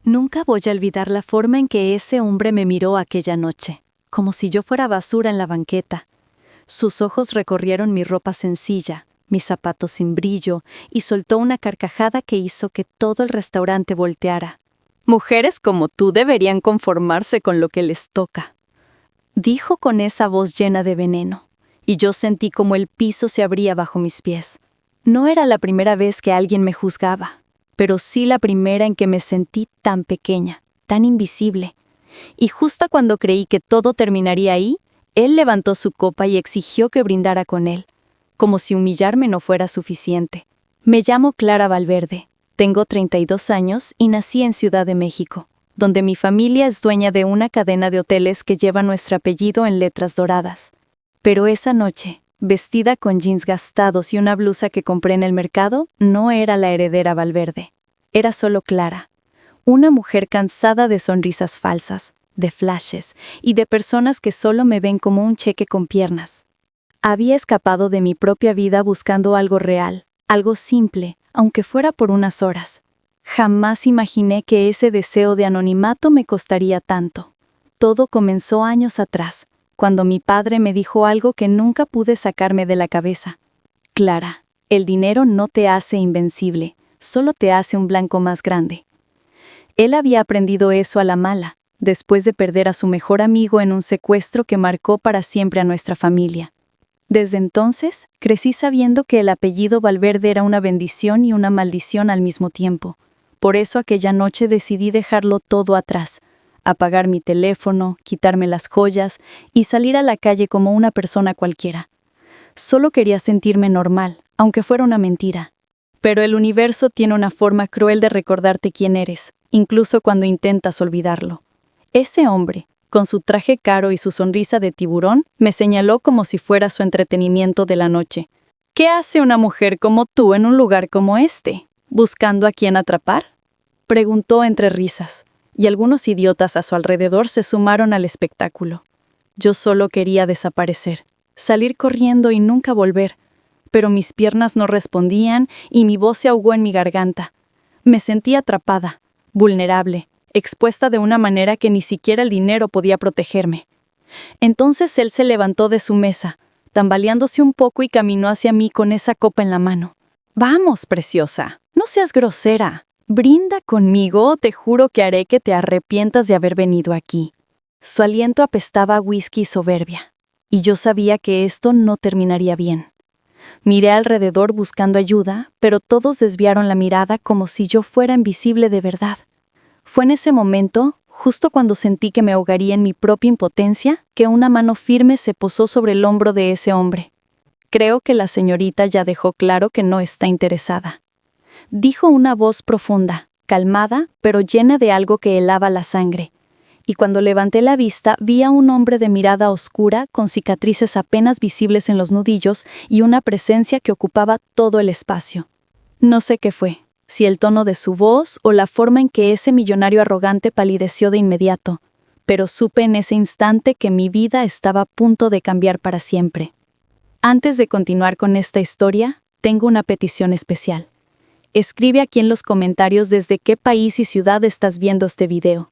Nunca voy a olvidar la forma en que ese hombre me miró aquella noche, como si yo fuera basura en la banqueta. Sus ojos recorrieron mi ropa sencilla, mis zapatos sin brillo, y soltó una carcajada que hizo que todo el restaurante volteara. «Mujeres como tú deberían conformarse con lo que les toca», dijo con esa voz llena de veneno, y yo sentí como el piso se abría bajo mis pies. No era la primera vez que alguien me juzgaba, pero sí la primera en que me sentí tan pequeña, tan invisible. Y justo cuando creí que todo terminaría ahí, él levantó su copa y exigió que brindara con él, como si humillarme no fuera suficiente. Me llamo Clara Valverde, tengo 32 años y nací en Ciudad de México, donde mi familia es dueña de una cadena de hoteles que lleva nuestro apellido en letras doradas. Pero esa noche, vestida con jeans gastados y una blusa que compré en el mercado, no era la heredera Valverde. Era solo Clara, una mujer cansada de sonrisas falsas, de flashes y de personas que solo me ven como un cheque con piernas. Había escapado de mi propia vida buscando algo real, algo simple, aunque fuera por unas horas. Jamás imaginé que ese deseo de anonimato me costaría tanto. Todo comenzó años atrás, cuando mi padre me dijo algo que nunca pude sacarme de la cabeza. Clara, el dinero no te hace invencible, solo te hace un blanco más grande. Él había aprendido eso a la mala, después de perder a su mejor amigo en un secuestro que marcó para siempre a nuestra familia. Desde entonces, crecí sabiendo que el apellido Valverde era una bendición y una maldición al mismo tiempo. Por eso aquella noche decidí dejarlo todo atrás, apagar mi teléfono, quitarme las joyas y salir a la calle como una persona cualquiera. Solo quería sentirme normal, aunque fuera una mentira. Pero el universo tiene una forma cruel de recordarte quién eres, incluso cuando intentas olvidarlo. Ese hombre, con su traje caro y su sonrisa de tiburón, me señaló como si fuera su entretenimiento de la noche. «¿Qué hace una mujer como tú en un lugar como este? ¿Buscando a quién atrapar?», preguntó entre risas, y algunos idiotas a su alrededor se sumaron al espectáculo. Yo solo quería desaparecer, salir corriendo y nunca volver, pero mis piernas no respondían y mi voz se ahogó en mi garganta. Me sentí atrapada, vulnerable, expuesta de una manera que ni siquiera el dinero podía protegerme. Entonces él se levantó de su mesa, tambaleándose un poco y caminó hacia mí con esa copa en la mano. «Vamos, preciosa, no seas grosera. Brinda conmigo o te juro que haré que te arrepientas de haber venido aquí». Su aliento apestaba a whisky y soberbia, y yo sabía que esto no terminaría bien. Miré alrededor buscando ayuda, pero todos desviaron la mirada como si yo fuera invisible de verdad. Fue en ese momento, justo cuando sentí que me ahogaría en mi propia impotencia, que una mano firme se posó sobre el hombro de ese hombre. «Creo que la señorita ya dejó claro que no está interesada», dijo una voz profunda, calmada, pero llena de algo que helaba la sangre. Y cuando levanté la vista, vi a un hombre de mirada oscura, con cicatrices apenas visibles en los nudillos y una presencia que ocupaba todo el espacio. No sé qué fue, si el tono de su voz o la forma en que ese millonario arrogante palideció de inmediato, pero supe en ese instante que mi vida estaba a punto de cambiar para siempre. Antes de continuar con esta historia, tengo una petición especial. Escribe aquí en los comentarios desde qué país y ciudad estás viendo este video.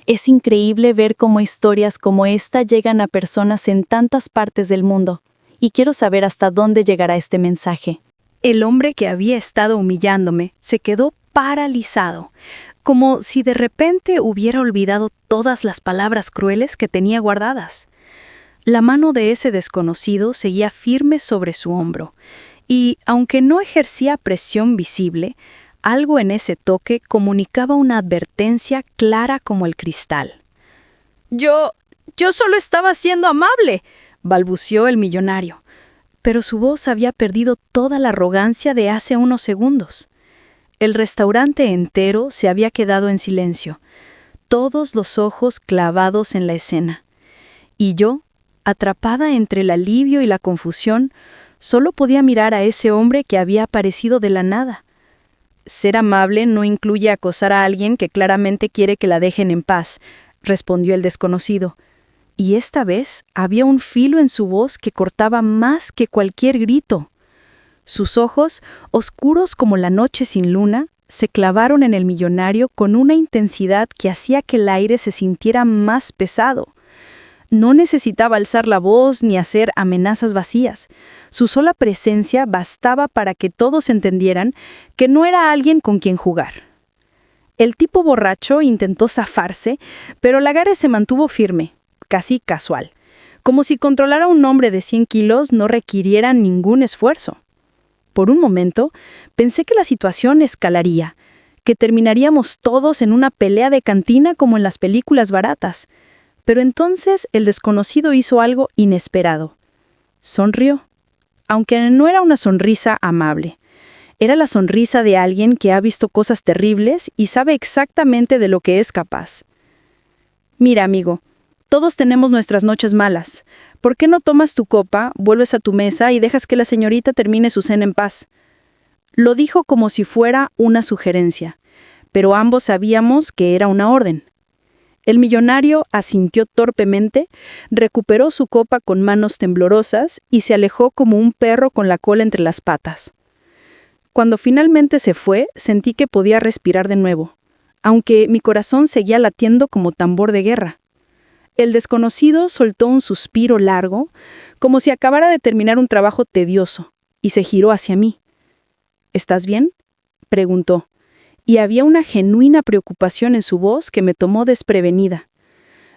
Es increíble ver cómo historias como esta llegan a personas en tantas partes del mundo, y quiero saber hasta dónde llegará este mensaje. El hombre que había estado humillándome se quedó paralizado, como si de repente hubiera olvidado todas las palabras crueles que tenía guardadas. La mano de ese desconocido seguía firme sobre su hombro, y, aunque no ejercía presión visible, algo en ese toque comunicaba una advertencia clara como el cristal. Yo solo estaba siendo amable», balbuceó el millonario, pero su voz había perdido toda la arrogancia de hace unos segundos. El restaurante entero se había quedado en silencio, todos los ojos clavados en la escena. Y yo, atrapada entre el alivio y la confusión, solo podía mirar a ese hombre que había aparecido de la nada. «Ser amable no incluye acosar a alguien que claramente quiere que la dejen en paz», respondió el desconocido. Y esta vez había un filo en su voz que cortaba más que cualquier grito. Sus ojos, oscuros como la noche sin luna, se clavaron en el millonario con una intensidad que hacía que el aire se sintiera más pesado. No necesitaba alzar la voz ni hacer amenazas vacías. Su sola presencia bastaba para que todos entendieran que no era alguien con quien jugar. El tipo borracho intentó zafarse, pero Lagares se mantuvo firme, casi casual, como si controlar a un hombre de 100 kilos no requiriera ningún esfuerzo. Por un momento, pensé que la situación escalaría, que terminaríamos todos en una pelea de cantina como en las películas baratas. Pero entonces el desconocido hizo algo inesperado. Sonrió, aunque no era una sonrisa amable. Era la sonrisa de alguien que ha visto cosas terribles y sabe exactamente de lo que es capaz. Mira, amigo, todos tenemos nuestras noches malas. ¿Por qué no tomas tu copa, vuelves a tu mesa y dejas que la señorita termine su cena en paz? Lo dijo como si fuera una sugerencia, pero ambos sabíamos que era una orden. El millonario asintió torpemente, recuperó su copa con manos temblorosas y se alejó como un perro con la cola entre las patas. Cuando finalmente se fue, sentí que podía respirar de nuevo, aunque mi corazón seguía latiendo como tambor de guerra. El desconocido soltó un suspiro largo, como si acabara de terminar un trabajo tedioso, y se giró hacia mí. ¿Estás bien?, preguntó, y había una genuina preocupación en su voz que me tomó desprevenida.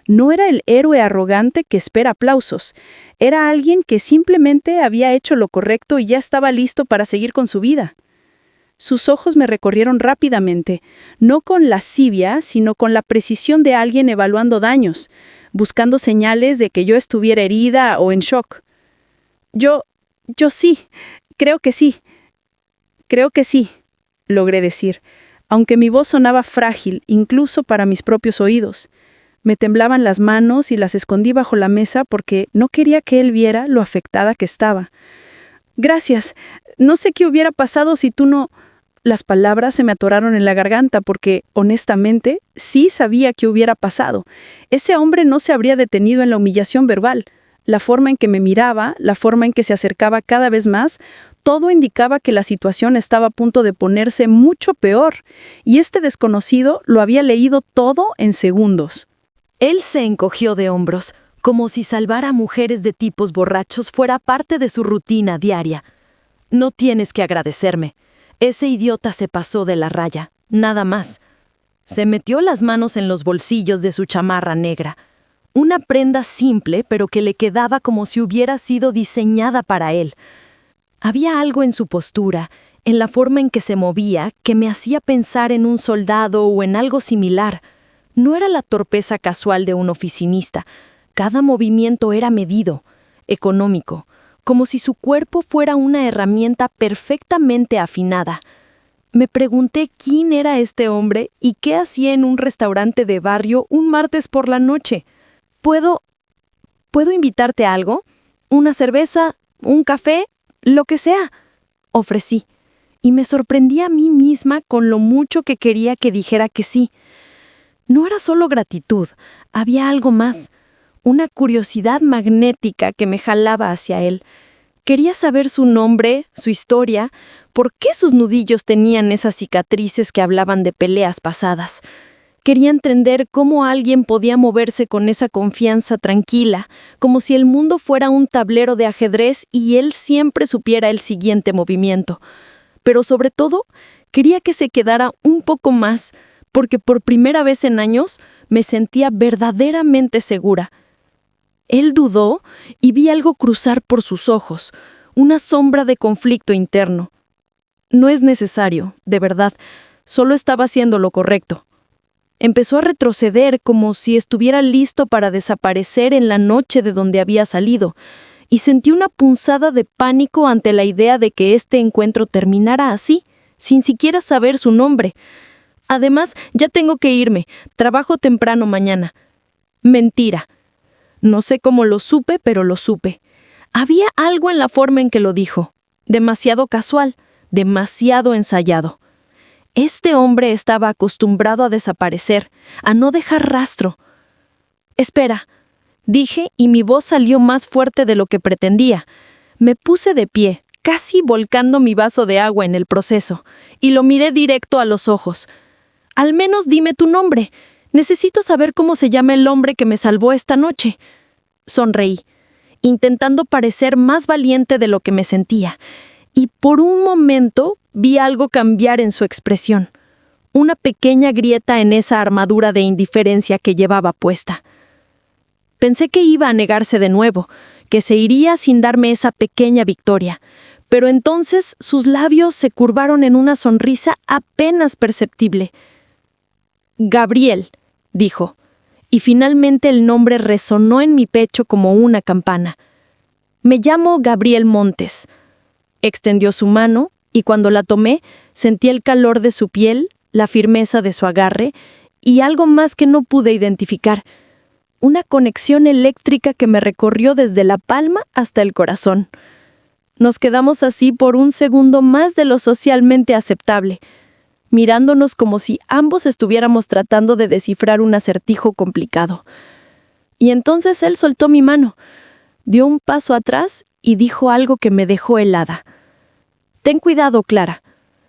No era el héroe arrogante que espera aplausos, era alguien que simplemente había hecho lo correcto y ya estaba listo para seguir con su vida. Sus ojos me recorrieron rápidamente, no con lascivia, sino con la precisión de alguien evaluando daños, buscando señales de que yo estuviera herida o en shock. Yo sí, creo que sí, logré decir, aunque mi voz sonaba frágil incluso para mis propios oídos. Me temblaban las manos y las escondí bajo la mesa porque no quería que él viera lo afectada que estaba. Gracias, no sé qué hubiera pasado si tú no... Las palabras se me atoraron en la garganta porque, honestamente, sí sabía qué hubiera pasado. Ese hombre no se habría detenido en la humillación verbal. La forma en que me miraba, la forma en que se acercaba cada vez más, todo indicaba que la situación estaba a punto de ponerse mucho peor, y este desconocido lo había leído todo en segundos. Él se encogió de hombros, como si salvar a mujeres de tipos borrachos fuera parte de su rutina diaria. No tienes que agradecerme. Ese idiota se pasó de la raya, nada más. Se metió las manos en los bolsillos de su chamarra negra. Una prenda simple, pero que le quedaba como si hubiera sido diseñada para él. Había algo en su postura, en la forma en que se movía, que me hacía pensar en un soldado o en algo similar. No era la torpeza casual de un oficinista. Cada movimiento era medido, económico, como si su cuerpo fuera una herramienta perfectamente afinada. Me pregunté quién era este hombre y qué hacía en un restaurante de barrio un martes por la noche. ¿Puedo invitarte a algo? ¿Una cerveza? ¿Un café? Lo que sea, ofrecí, y me sorprendí a mí misma con lo mucho que quería que dijera que sí. No era solo gratitud, había algo más, una curiosidad magnética que me jalaba hacia él. Quería saber su nombre, su historia, por qué sus nudillos tenían esas cicatrices que hablaban de peleas pasadas. Quería entender cómo alguien podía moverse con esa confianza tranquila, como si el mundo fuera un tablero de ajedrez y él siempre supiera el siguiente movimiento. Pero sobre todo, quería que se quedara un poco más, porque por primera vez en años me sentía verdaderamente segura. Él dudó y vi algo cruzar por sus ojos, una sombra de conflicto interno. No es necesario, de verdad, solo estaba haciendo lo correcto. Empezó a retroceder como si estuviera listo para desaparecer en la noche de donde había salido, y sentí una punzada de pánico ante la idea de que este encuentro terminara así, sin siquiera saber su nombre. Además, ya tengo que irme, trabajo temprano mañana. Mentira. No sé cómo lo supe, pero lo supe. Había algo en la forma en que lo dijo, demasiado casual, demasiado ensayado. Este hombre estaba acostumbrado a desaparecer, a no dejar rastro. «Espera», dije, y mi voz salió más fuerte de lo que pretendía. Me puse de pie, casi volcando mi vaso de agua en el proceso, y lo miré directo a los ojos. «Al menos dime tu nombre. Necesito saber cómo se llama el hombre que me salvó esta noche». Sonreí, intentando parecer más valiente de lo que me sentía, y por un momento vi algo cambiar en su expresión. Una pequeña grieta en esa armadura de indiferencia que llevaba puesta. Pensé que iba a negarse de nuevo, que se iría sin darme esa pequeña victoria, pero entonces sus labios se curvaron en una sonrisa apenas perceptible. «Gabriel», dijo, y finalmente el nombre resonó en mi pecho como una campana. «Me llamo Gabriel Montes». Extendió su mano, y cuando la tomé, sentí el calor de su piel, la firmeza de su agarre, y algo más que no pude identificar. Una conexión eléctrica que me recorrió desde la palma hasta el corazón. Nos quedamos así por un segundo más de lo socialmente aceptable, mirándonos como si ambos estuviéramos tratando de descifrar un acertijo complicado. Y entonces él soltó mi mano, dio un paso atrás y dijo algo que me dejó helada. «Ten cuidado, Clara.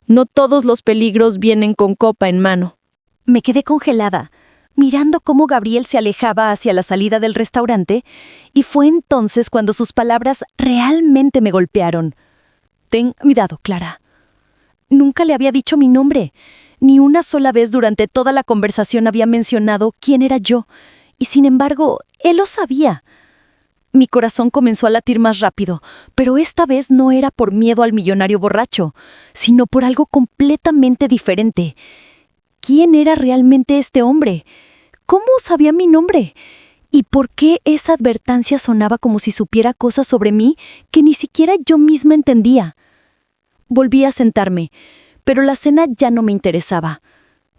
No todos los peligros vienen con copa en mano». Me quedé congelada, mirando cómo Gabriel se alejaba hacia la salida del restaurante, y fue entonces cuando sus palabras realmente me golpearon. «Ten cuidado, Clara». Nunca le había dicho mi nombre. Ni una sola vez durante toda la conversación había mencionado quién era yo, y sin embargo, él lo sabía. Mi corazón comenzó a latir más rápido, pero esta vez no era por miedo al millonario borracho, sino por algo completamente diferente. ¿Quién era realmente este hombre? ¿Cómo sabía mi nombre? ¿Y por qué esa advertencia sonaba como si supiera cosas sobre mí que ni siquiera yo misma entendía? Volví a sentarme, pero la cena ya no me interesaba.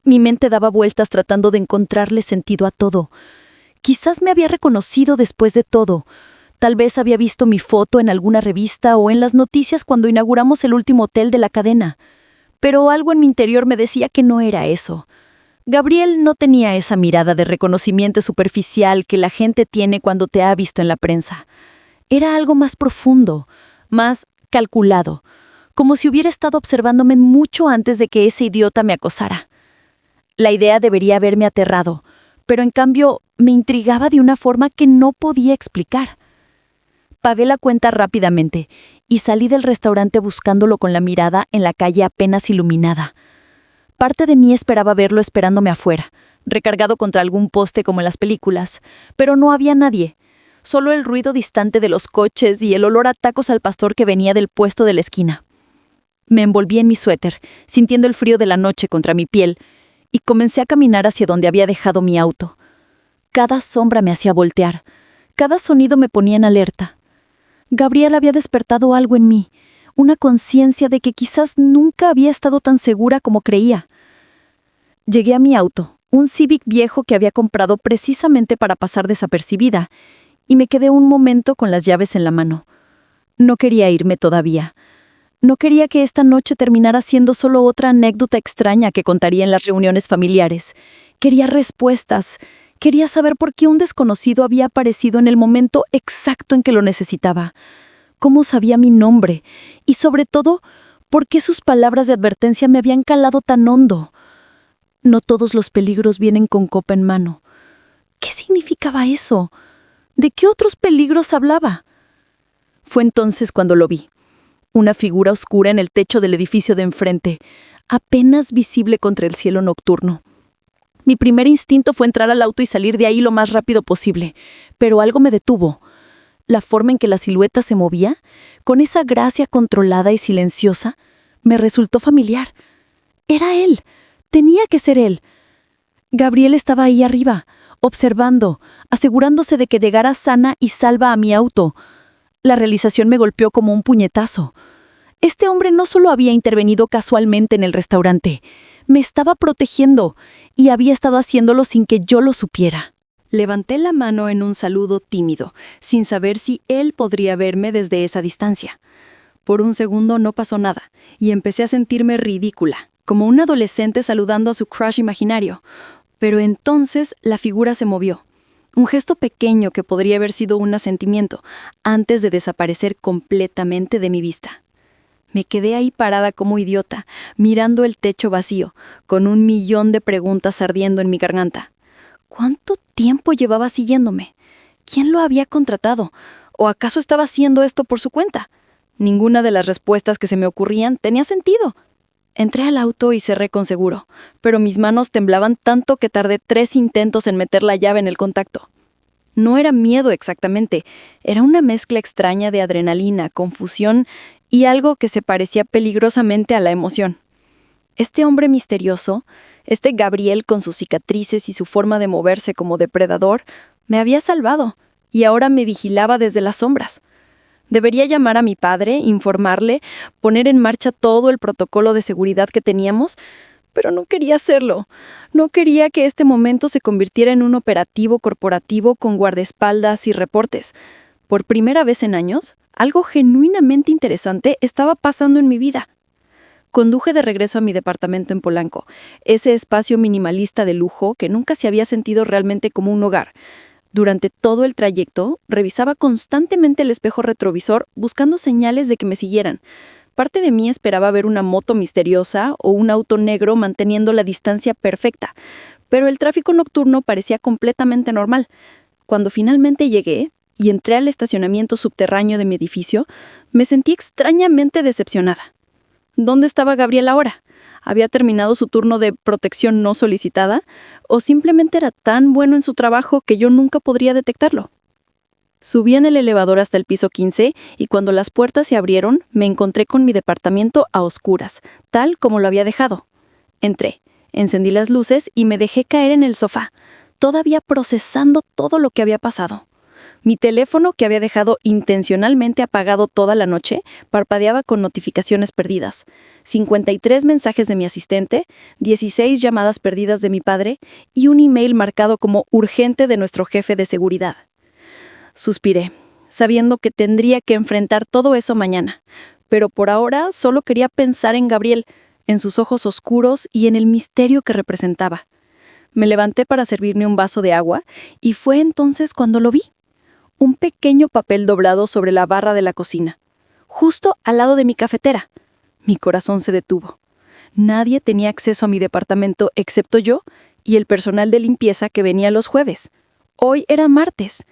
Mi mente daba vueltas tratando de encontrarle sentido a todo. Quizás me había reconocido después de todo. Tal vez había visto mi foto en alguna revista o en las noticias cuando inauguramos el último hotel de la cadena. Pero algo en mi interior me decía que no era eso. Gabriel no tenía esa mirada de reconocimiento superficial que la gente tiene cuando te ha visto en la prensa. Era algo más profundo, más calculado, como si hubiera estado observándome mucho antes de que ese idiota me acosara. La idea debería haberme aterrado, pero en cambio me intrigaba de una forma que no podía explicar. Pagué la cuenta rápidamente y salí del restaurante buscándolo con la mirada en la calle apenas iluminada. Parte de mí esperaba verlo esperándome afuera, recargado contra algún poste como en las películas, pero no había nadie. Solo el ruido distante de los coches y el olor a tacos al pastor que venía del puesto de la esquina. Me envolví en mi suéter, sintiendo el frío de la noche contra mi piel, y comencé a caminar hacia donde había dejado mi auto. Cada sombra me hacía voltear, cada sonido me ponía en alerta. Gabriel había despertado algo en mí, una conciencia de que quizás nunca había estado tan segura como creía. Llegué a mi auto, un Civic viejo que había comprado precisamente para pasar desapercibida, y me quedé un momento con las llaves en la mano. No quería irme todavía. No quería que esta noche terminara siendo solo otra anécdota extraña que contaría en las reuniones familiares. Quería respuestas. Quería saber por qué un desconocido había aparecido en el momento exacto en que lo necesitaba. Cómo sabía mi nombre. Y sobre todo, por qué sus palabras de advertencia me habían calado tan hondo. No todos los peligros vienen con copa en mano. ¿Qué significaba eso? ¿De qué otros peligros hablaba? Fue entonces cuando lo vi. Una figura oscura en el techo del edificio de enfrente, apenas visible contra el cielo nocturno. Mi primer instinto fue entrar al auto y salir de ahí lo más rápido posible, pero algo me detuvo. La forma en que la silueta se movía, con esa gracia controlada y silenciosa, me resultó familiar. Era él. Tenía que ser él. Gabriel estaba ahí arriba, observando, asegurándose de que llegara sana y salva a mi auto. La realización me golpeó como un puñetazo. Este hombre no solo había intervenido casualmente en el restaurante, me estaba protegiendo y había estado haciéndolo sin que yo lo supiera. Levanté la mano en un saludo tímido, sin saber si él podría verme desde esa distancia. Por un segundo no pasó nada y empecé a sentirme ridícula, como un adolescente saludando a su crush imaginario. Pero entonces la figura se movió. Un gesto pequeño que podría haber sido un asentimiento, antes de desaparecer completamente de mi vista. Me quedé ahí parada como idiota, mirando el techo vacío, con 1.000.000 de preguntas ardiendo en mi garganta. ¿Cuánto tiempo llevaba siguiéndome? ¿Quién lo había contratado? ¿O acaso estaba haciendo esto por su cuenta? Ninguna de las respuestas que se me ocurrían tenía sentido. Entré al auto y cerré con seguro, pero mis manos temblaban tanto que tardé 3 intentos en meter la llave en el contacto. No era miedo exactamente, era una mezcla extraña de adrenalina, confusión y algo que se parecía peligrosamente a la emoción. Este hombre misterioso, este Gabriel con sus cicatrices y su forma de moverse como depredador, me había salvado y ahora me vigilaba desde las sombras. Debería llamar a mi padre, informarle, poner en marcha todo el protocolo de seguridad que teníamos, pero no quería hacerlo. No quería que este momento se convirtiera en un operativo corporativo con guardaespaldas y reportes. Por primera vez en años, algo genuinamente interesante estaba pasando en mi vida. Conduje de regreso a mi departamento en Polanco, ese espacio minimalista de lujo que nunca se había sentido realmente como un hogar. Durante todo el trayecto, revisaba constantemente el espejo retrovisor buscando señales de que me siguieran. Parte de mí esperaba ver una moto misteriosa o un auto negro manteniendo la distancia perfecta, pero el tráfico nocturno parecía completamente normal. Cuando finalmente llegué y entré al estacionamiento subterráneo de mi edificio, me sentí extrañamente decepcionada. ¿Dónde estaba Gabriel ahora? ¿Había terminado su turno de protección no solicitada? ¿O simplemente era tan bueno en su trabajo que yo nunca podría detectarlo? Subí en el elevador hasta el piso 15 y cuando las puertas se abrieron, me encontré con mi departamento a oscuras, tal como lo había dejado. Entré, encendí las luces y me dejé caer en el sofá, todavía procesando todo lo que había pasado. Mi teléfono, que había dejado intencionalmente apagado toda la noche, parpadeaba con notificaciones perdidas. 53 mensajes de mi asistente, 16 llamadas perdidas de mi padre y un email marcado como urgente de nuestro jefe de seguridad. Suspiré, sabiendo que tendría que enfrentar todo eso mañana, pero por ahora solo quería pensar en Gabriel, en sus ojos oscuros y en el misterio que representaba. Me levanté para servirme un vaso de agua y fue entonces cuando lo vi. Un pequeño papel doblado sobre la barra de la cocina, justo al lado de mi cafetera. Mi corazón se detuvo. Nadie tenía acceso a mi departamento excepto yo y el personal de limpieza que venía los jueves. Hoy era martes.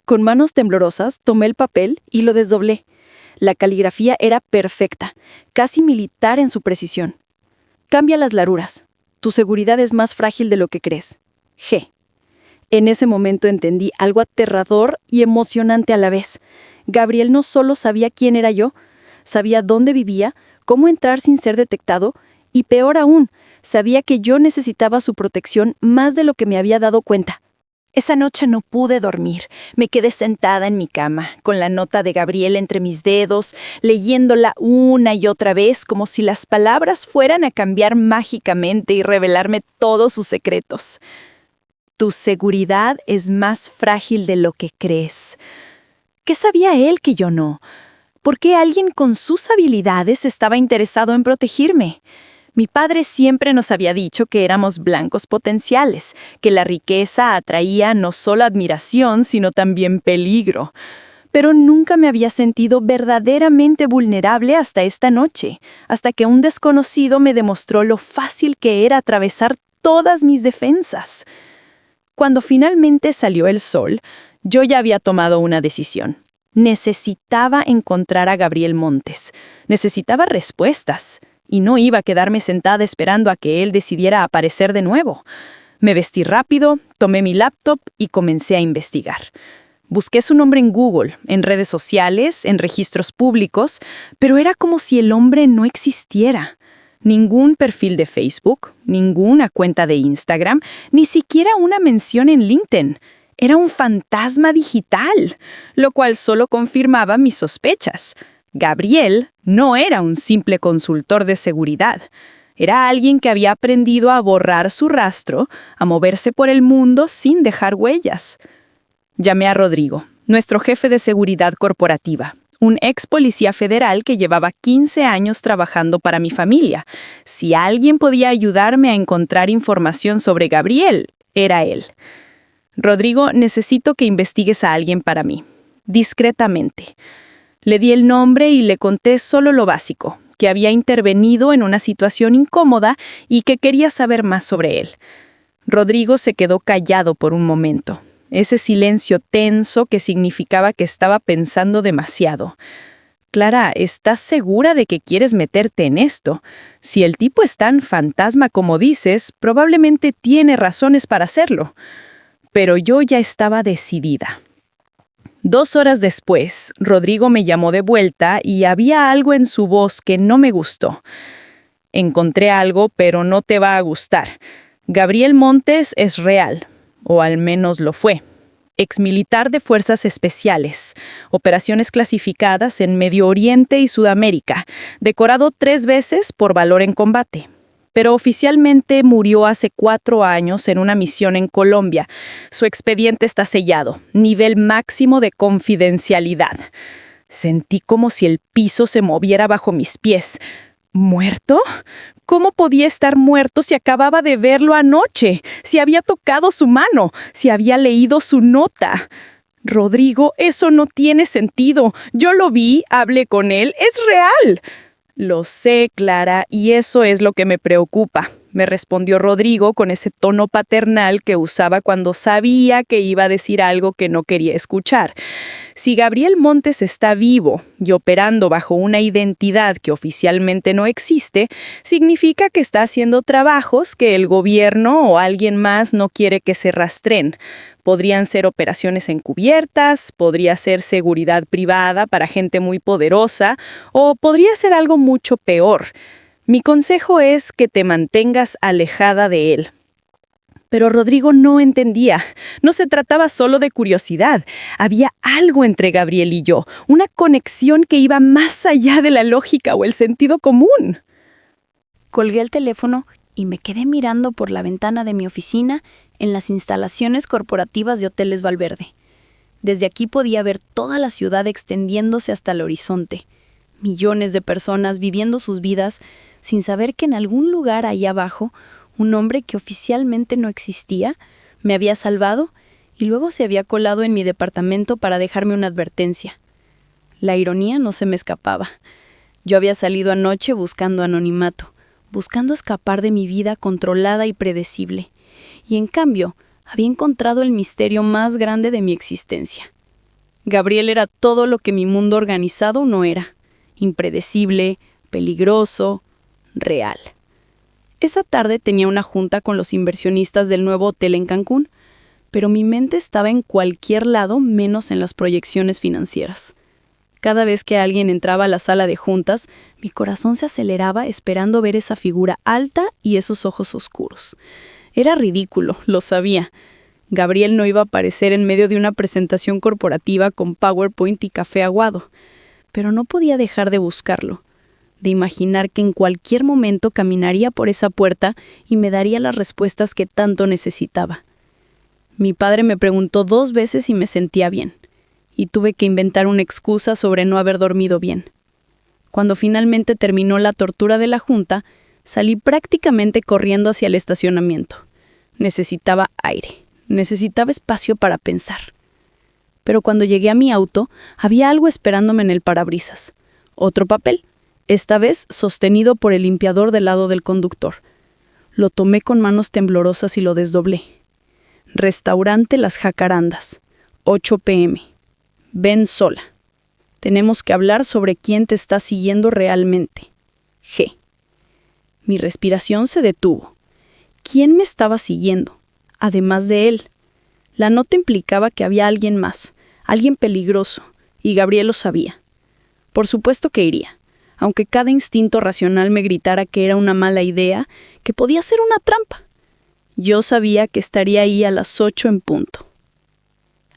Con manos temblorosas tomé el papel y lo desdoblé. La caligrafía era perfecta, casi militar en su precisión. Cambia las laruras. Tu seguridad es más frágil de lo que crees. G. En ese momento entendí algo aterrador y emocionante a la vez. Gabriel no solo sabía quién era yo, sabía dónde vivía, cómo entrar sin ser detectado, y peor aún, sabía que yo necesitaba su protección más de lo que me había dado cuenta. Esa noche no pude dormir. Me quedé sentada en mi cama, con la nota de Gabriel entre mis dedos, leyéndola una y otra vez como si las palabras fueran a cambiar mágicamente y revelarme todos sus secretos. Tu seguridad es más frágil de lo que crees. ¿Qué sabía él que yo no? ¿Por qué alguien con sus habilidades estaba interesado en protegerme? Mi padre siempre nos había dicho que éramos blancos potenciales, que la riqueza atraía no solo admiración, sino también peligro. Pero nunca me había sentido verdaderamente vulnerable hasta esta noche, hasta que un desconocido me demostró lo fácil que era atravesar todas mis defensas. Cuando finalmente salió el sol, yo ya había tomado una decisión. Necesitaba encontrar a Gabriel Montes. Necesitaba respuestas. Y no iba a quedarme sentada esperando a que él decidiera aparecer de nuevo. Me vestí rápido, tomé mi laptop y comencé a investigar. Busqué su nombre en Google, en redes sociales, en registros públicos, pero era como si el hombre no existiera. Ningún perfil de Facebook, ninguna cuenta de Instagram, ni siquiera una mención en LinkedIn. Era un fantasma digital, lo cual solo confirmaba mis sospechas. Gabriel no era un simple consultor de seguridad. Era alguien que había aprendido a borrar su rastro, a moverse por el mundo sin dejar huellas. Llamé a Rodrigo, nuestro jefe de seguridad corporativa, un ex policía federal que llevaba 15 años trabajando para mi familia. Si alguien podía ayudarme a encontrar información sobre Gabriel, era él. Rodrigo, necesito que investigues a alguien para mí, discretamente. Le di el nombre y le conté solo lo básico, que había intervenido en una situación incómoda y que quería saber más sobre él. Rodrigo se quedó callado por un momento. Ese silencio tenso que significaba que estaba pensando demasiado. Clara, ¿estás segura de que quieres meterte en esto? Si el tipo es tan fantasma como dices, probablemente tiene razones para hacerlo. Pero yo ya estaba decidida. 2 horas después, Rodrigo me llamó de vuelta y había algo en su voz que no me gustó. Encontré algo, pero no te va a gustar. Gabriel Montes es real, o al menos lo fue. Exmilitar de Fuerzas Especiales, operaciones clasificadas en Medio Oriente y Sudamérica, decorado 3 veces por valor en combate. Pero oficialmente murió hace 4 años en una misión en Colombia. Su expediente está sellado, nivel máximo de confidencialidad. Sentí como si el piso se moviera bajo mis pies. ¿Muerto? ¿Cómo podía estar muerto si acababa de verlo anoche? Si había tocado su mano, si había leído su nota. Rodrigo, eso no tiene sentido. Yo lo vi, hablé con él, es real. Lo sé, Clara, y eso es lo que me preocupa, me respondió Rodrigo con ese tono paternal que usaba cuando sabía que iba a decir algo que no quería escuchar. Si Gabriel Montes está vivo y operando bajo una identidad que oficialmente no existe, significa que está haciendo trabajos que el gobierno o alguien más no quiere que se rastreen. Podrían ser operaciones encubiertas, podría ser seguridad privada para gente muy poderosa, o podría ser algo mucho peor. Mi consejo es que te mantengas alejada de él. Pero Rodrigo no entendía. No se trataba solo de curiosidad. Había algo entre Gabriel y yo, una conexión que iba más allá de la lógica o el sentido común. Colgué el teléfono y me quedé mirando por la ventana de mi oficina en las instalaciones corporativas de Hoteles Valverde. Desde aquí podía ver toda la ciudad extendiéndose hasta el horizonte. Millones de personas viviendo sus vidas sin saber que en algún lugar ahí abajo un hombre que oficialmente no existía me había salvado y luego se había colado en mi departamento para dejarme una advertencia. La ironía no se me escapaba. Yo había salido anoche buscando anonimato, buscando escapar de mi vida controlada y predecible, y en cambio había encontrado el misterio más grande de mi existencia. Gabriel era todo lo que mi mundo organizado no era: impredecible, peligroso, real. Esa tarde tenía una junta con los inversionistas del nuevo hotel en Cancún, pero mi mente estaba en cualquier lado menos en las proyecciones financieras. Cada vez que alguien entraba a la sala de juntas, mi corazón se aceleraba esperando ver esa figura alta y esos ojos oscuros. Era ridículo, lo sabía. Gabriel no iba a aparecer en medio de una presentación corporativa con PowerPoint y café aguado, pero no podía dejar de buscarlo, de imaginar que en cualquier momento caminaría por esa puerta y me daría las respuestas que tanto necesitaba. Mi padre me preguntó 2 veces si me sentía bien, y tuve que inventar una excusa sobre no haber dormido bien. Cuando finalmente terminó la tortura de la junta, salí prácticamente corriendo hacia el estacionamiento. Necesitaba aire, necesitaba espacio para pensar. Pero cuando llegué a mi auto, había algo esperándome en el parabrisas. Otro papel, esta vez sostenido por el limpiador del lado del conductor. Lo tomé con manos temblorosas y lo desdoblé. Restaurante Las Jacarandas, 8 p.m. Ven sola. Tenemos que hablar sobre quién te está siguiendo realmente. G. Mi respiración se detuvo. ¿Quién me estaba siguiendo? Además de él. La nota implicaba que había alguien más, alguien peligroso, y Gabriel lo sabía. Por supuesto que iría, aunque cada instinto racional me gritara que era una mala idea, que podía ser una trampa. Yo sabía que estaría ahí a las 8 en punto.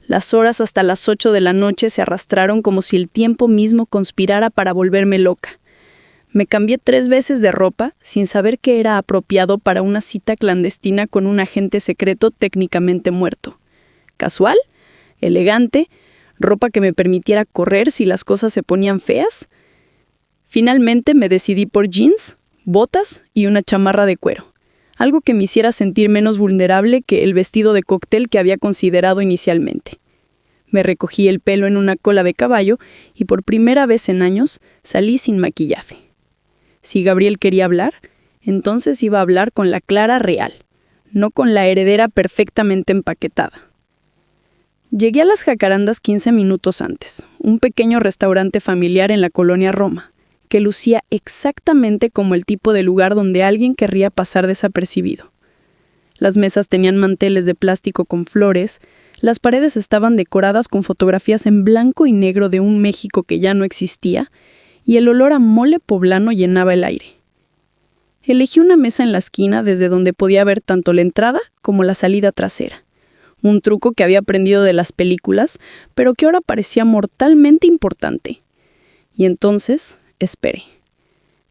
Las horas hasta las 8 de la noche se arrastraron como si el tiempo mismo conspirara para volverme loca. Me cambié 3 veces de ropa sin saber que era apropiado para una cita clandestina con un agente secreto técnicamente muerto. ¿Casual? ¿Elegante? ¿Ropa que me permitiera correr si las cosas se ponían feas? Finalmente me decidí por jeans, botas y una chamarra de cuero, algo que me hiciera sentir menos vulnerable que el vestido de cóctel que había considerado inicialmente. Me recogí el pelo en una cola de caballo y por primera vez en años salí sin maquillaje. Si Gabriel quería hablar, entonces iba a hablar con la Clara real, no con la heredera perfectamente empaquetada. Llegué a las Jacarandas 15 minutos antes, un pequeño restaurante familiar en la colonia Roma, que lucía exactamente como el tipo de lugar donde alguien querría pasar desapercibido. Las mesas tenían manteles de plástico con flores, las paredes estaban decoradas con fotografías en blanco y negro de un México que ya no existía, y el olor a mole poblano llenaba el aire. Elegí una mesa en la esquina desde donde podía ver tanto la entrada como la salida trasera. Un truco que había aprendido de las películas, pero que ahora parecía mortalmente importante. Y entonces, esperé.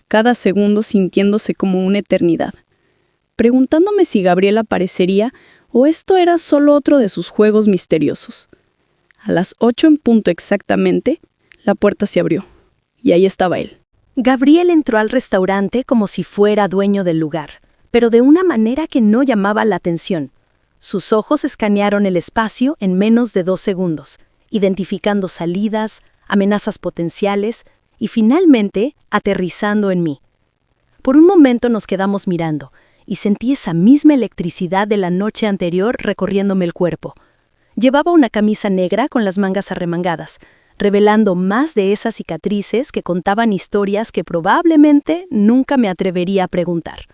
Cada segundo sintiéndose como una eternidad. Preguntándome si Gabriel aparecería o esto era solo otro de sus juegos misteriosos. A las 8 en punto exactamente, la puerta se abrió. Y ahí estaba él. Gabriel entró al restaurante como si fuera dueño del lugar, pero de una manera que no llamaba la atención. Sus ojos escanearon el espacio en menos de 2 segundos, identificando salidas, amenazas potenciales y finalmente aterrizando en mí. Por un momento nos quedamos mirando y sentí esa misma electricidad de la noche anterior recorriéndome el cuerpo. Llevaba una camisa negra con las mangas arremangadas, revelando más de esas cicatrices que contaban historias que probablemente nunca me atrevería a preguntar.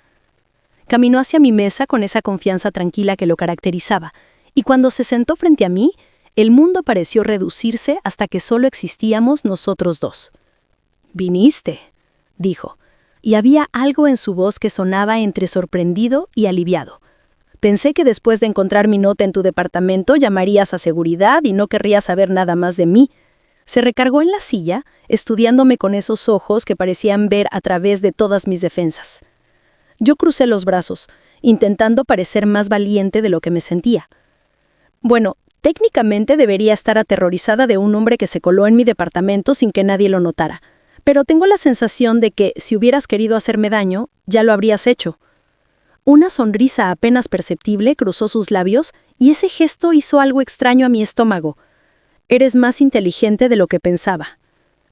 Caminó hacia mi mesa con esa confianza tranquila que lo caracterizaba, y cuando se sentó frente a mí, el mundo pareció reducirse hasta que solo existíamos nosotros dos. «Viniste», dijo, y había algo en su voz que sonaba entre sorprendido y aliviado. «Pensé que después de encontrar mi nota en tu departamento llamarías a seguridad y no querrías saber nada más de mí». Se recargó en la silla, estudiándome con esos ojos que parecían ver a través de todas mis defensas. Yo crucé los brazos, intentando parecer más valiente de lo que me sentía. Bueno, técnicamente debería estar aterrorizada de un hombre que se coló en mi departamento sin que nadie lo notara, pero tengo la sensación de que, si hubieras querido hacerme daño, ya lo habrías hecho. Una sonrisa apenas perceptible cruzó sus labios y ese gesto hizo algo extraño a mi estómago. «Eres más inteligente de lo que pensaba»,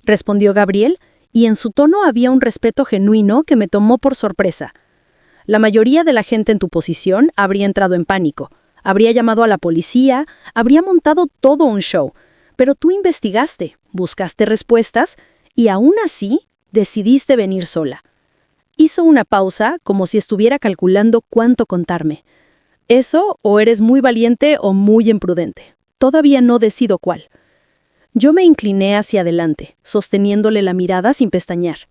respondió Gabriel, y en su tono había un respeto genuino que me tomó por sorpresa. «La mayoría de la gente en tu posición habría entrado en pánico, habría llamado a la policía, habría montado todo un show, pero tú investigaste, buscaste respuestas y aún así decidiste venir sola». Hizo una pausa como si estuviera calculando cuánto contarme. «Eso o eres muy valiente o muy imprudente. Todavía no decido cuál». Yo me incliné hacia adelante, sosteniéndole la mirada sin pestañear.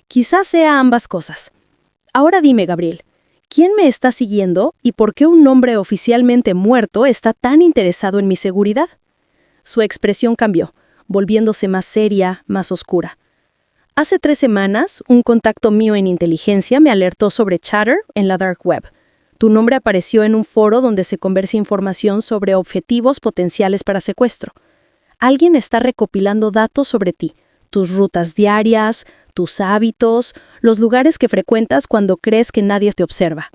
«Quizás sea ambas cosas. Ahora dime, Gabriel, ¿quién me está siguiendo y por qué un hombre oficialmente muerto está tan interesado en mi seguridad?» Su expresión cambió, volviéndose más seria, más oscura. «Hace 3 semanas, un contacto mío en inteligencia me alertó sobre Chatter en la Dark Web. Tu nombre apareció en un foro donde se conversa información sobre objetivos potenciales para secuestro. Alguien está recopilando datos sobre ti, tus rutas diarias, tus hábitos, los lugares que frecuentas cuando crees que nadie te observa».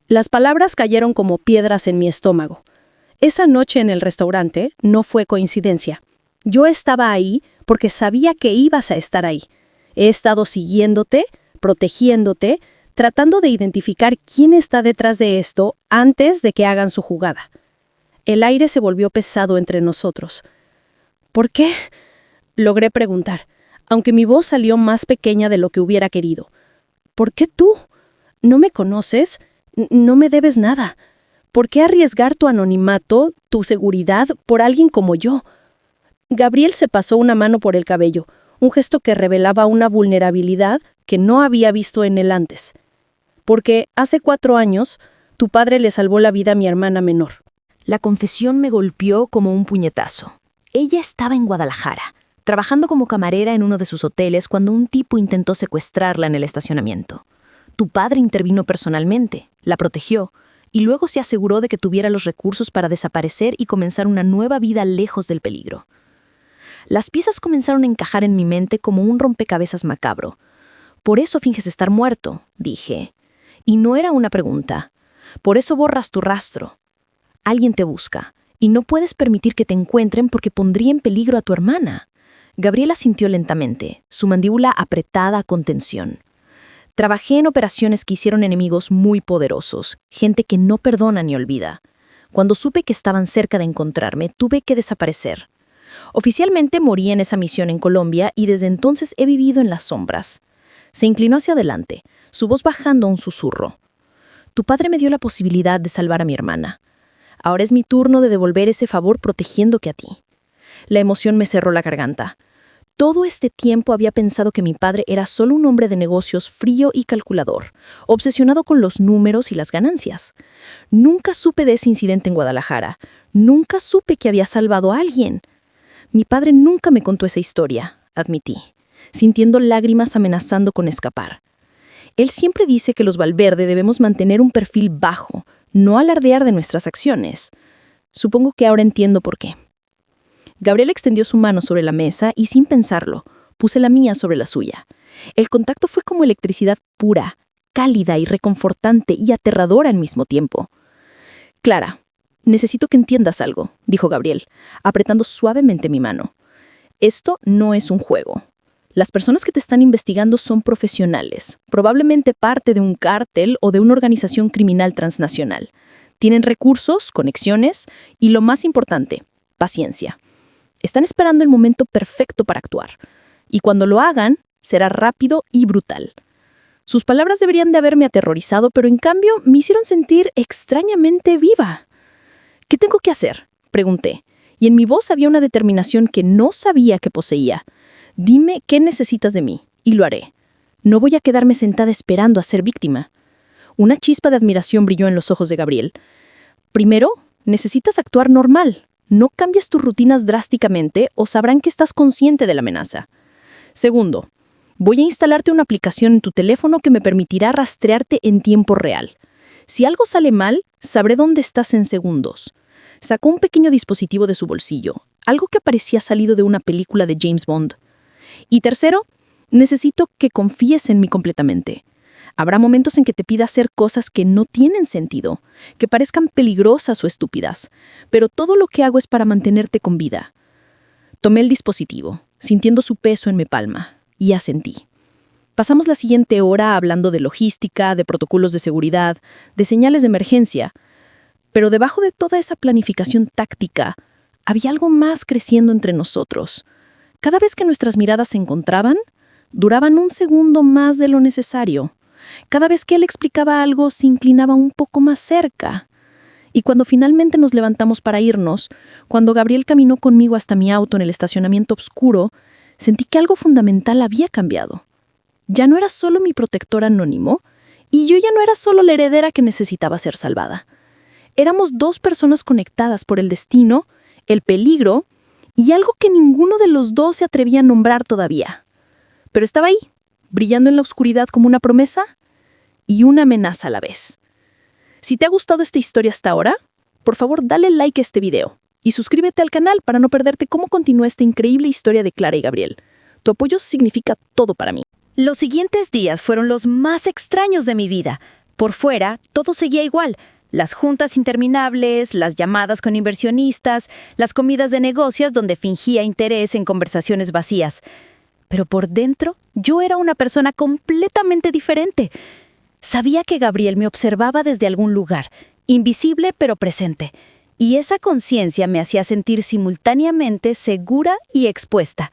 Las palabras cayeron como piedras en mi estómago. Esa noche en el restaurante no fue coincidencia. Yo estaba ahí porque sabía que ibas a estar ahí. He estado siguiéndote, protegiéndote, tratando de identificar quién está detrás de esto antes de que hagan su jugada. El aire se volvió pesado entre nosotros. «¿Por qué?», logré preguntar, aunque mi voz salió más pequeña de lo que hubiera querido. «¿Por qué tú? ¿No me conoces? No me debes nada. ¿Por qué arriesgar tu anonimato, tu seguridad, por alguien como yo?» Gabriel se pasó una mano por el cabello, un gesto que revelaba una vulnerabilidad que no había visto en él antes. «Porque hace 4 años, tu padre le salvó la vida a mi hermana menor». La confesión me golpeó como un puñetazo. Ella estaba en Guadalajara, trabajando como camarera en uno de sus hoteles cuando un tipo intentó secuestrarla en el estacionamiento. Tu padre intervino personalmente, la protegió, y luego se aseguró de que tuviera los recursos para desaparecer y comenzar una nueva vida lejos del peligro. Las piezas comenzaron a encajar en mi mente como un rompecabezas macabro. «Por eso finges estar muerto», dije. Y no era una pregunta. «Por eso borras tu rastro. Alguien te busca, y no puedes permitir que te encuentren porque pondría en peligro a tu hermana». Gabriela sintió lentamente, su mandíbula apretada con tensión. Trabajé en operaciones que hicieron enemigos muy poderosos, gente que no perdona ni olvida. Cuando supe que estaban cerca de encontrarme, tuve que desaparecer. Oficialmente morí en esa misión en Colombia y desde entonces he vivido en las sombras. Se inclinó hacia adelante, su voz bajando a un susurro. Tu padre me dio la posibilidad de salvar a mi hermana. Ahora es mi turno de devolver ese favor protegiéndote a ti. La emoción me cerró la garganta. Todo este tiempo había pensado que mi padre era solo un hombre de negocios frío y calculador, obsesionado con los números y las ganancias. Nunca supe de ese incidente en Guadalajara. Nunca supe que había salvado a alguien. Mi padre nunca me contó esa historia, admití, sintiendo lágrimas amenazando con escapar. Él siempre dice que los Valverde debemos mantener un perfil bajo, no alardear de nuestras acciones. Supongo que ahora entiendo por qué. Gabriel extendió su mano sobre la mesa y sin pensarlo, puse la mía sobre la suya. El contacto fue como electricidad pura, cálida y reconfortante y aterradora al mismo tiempo. Clara, necesito que entiendas algo, dijo Gabriel, apretando suavemente mi mano. Esto no es un juego. Las personas que te están investigando son profesionales, probablemente parte de un cártel o de una organización criminal transnacional. Tienen recursos, conexiones y, lo más importante, paciencia. Están esperando el momento perfecto para actuar. Y cuando lo hagan, será rápido y brutal. Sus palabras deberían de haberme aterrorizado, pero en cambio me hicieron sentir extrañamente viva. ¿Qué tengo que hacer?, pregunté, y en mi voz había una determinación que no sabía que poseía. Dime qué necesitas de mí, y lo haré. No voy a quedarme sentada esperando a ser víctima. Una chispa de admiración brilló en los ojos de Gabriel. Primero, necesitas actuar normal. No cambies tus rutinas drásticamente o sabrán que estás consciente de la amenaza. Segundo, voy a instalarte una aplicación en tu teléfono que me permitirá rastrearte en tiempo real. Si algo sale mal, sabré dónde estás en segundos. Sacó un pequeño dispositivo de su bolsillo, algo que parecía salido de una película de James Bond. Y tercero, necesito que confíes en mí completamente. Habrá momentos en que te pida hacer cosas que no tienen sentido, que parezcan peligrosas o estúpidas, pero todo lo que hago es para mantenerte con vida. Tomé el dispositivo, sintiendo su peso en mi palma, y asentí. Pasamos la siguiente hora hablando de logística, de protocolos de seguridad, de señales de emergencia, pero debajo de toda esa planificación táctica, había algo más creciendo entre nosotros. Cada vez que nuestras miradas se encontraban, duraban un segundo más de lo necesario. Cada vez que él explicaba algo, se inclinaba un poco más cerca. Y cuando finalmente nos levantamos para irnos, cuando Gabriel caminó conmigo hasta mi auto en el estacionamiento oscuro, sentí que algo fundamental había cambiado. Ya no era solo mi protector anónimo, y yo ya no era solo la heredera que necesitaba ser salvada. Éramos dos personas conectadas por el destino, el peligro y algo que ninguno de los dos se atrevía a nombrar todavía. Pero estaba ahí, brillando en la oscuridad como una promesa y una amenaza a la vez. Si te ha gustado esta historia hasta ahora, por favor dale like a este video y suscríbete al canal para no perderte cómo continúa esta increíble historia de Clara y Gabriel. Tu apoyo significa todo para mí. Los siguientes días fueron los más extraños de mi vida. Por fuera, todo seguía igual. Las juntas interminables, las llamadas con inversionistas, las comidas de negocios donde fingía interés en conversaciones vacías. Pero por dentro, yo era una persona completamente diferente. Sabía que Gabriel me observaba desde algún lugar, invisible pero presente. Y esa conciencia me hacía sentir simultáneamente segura y expuesta.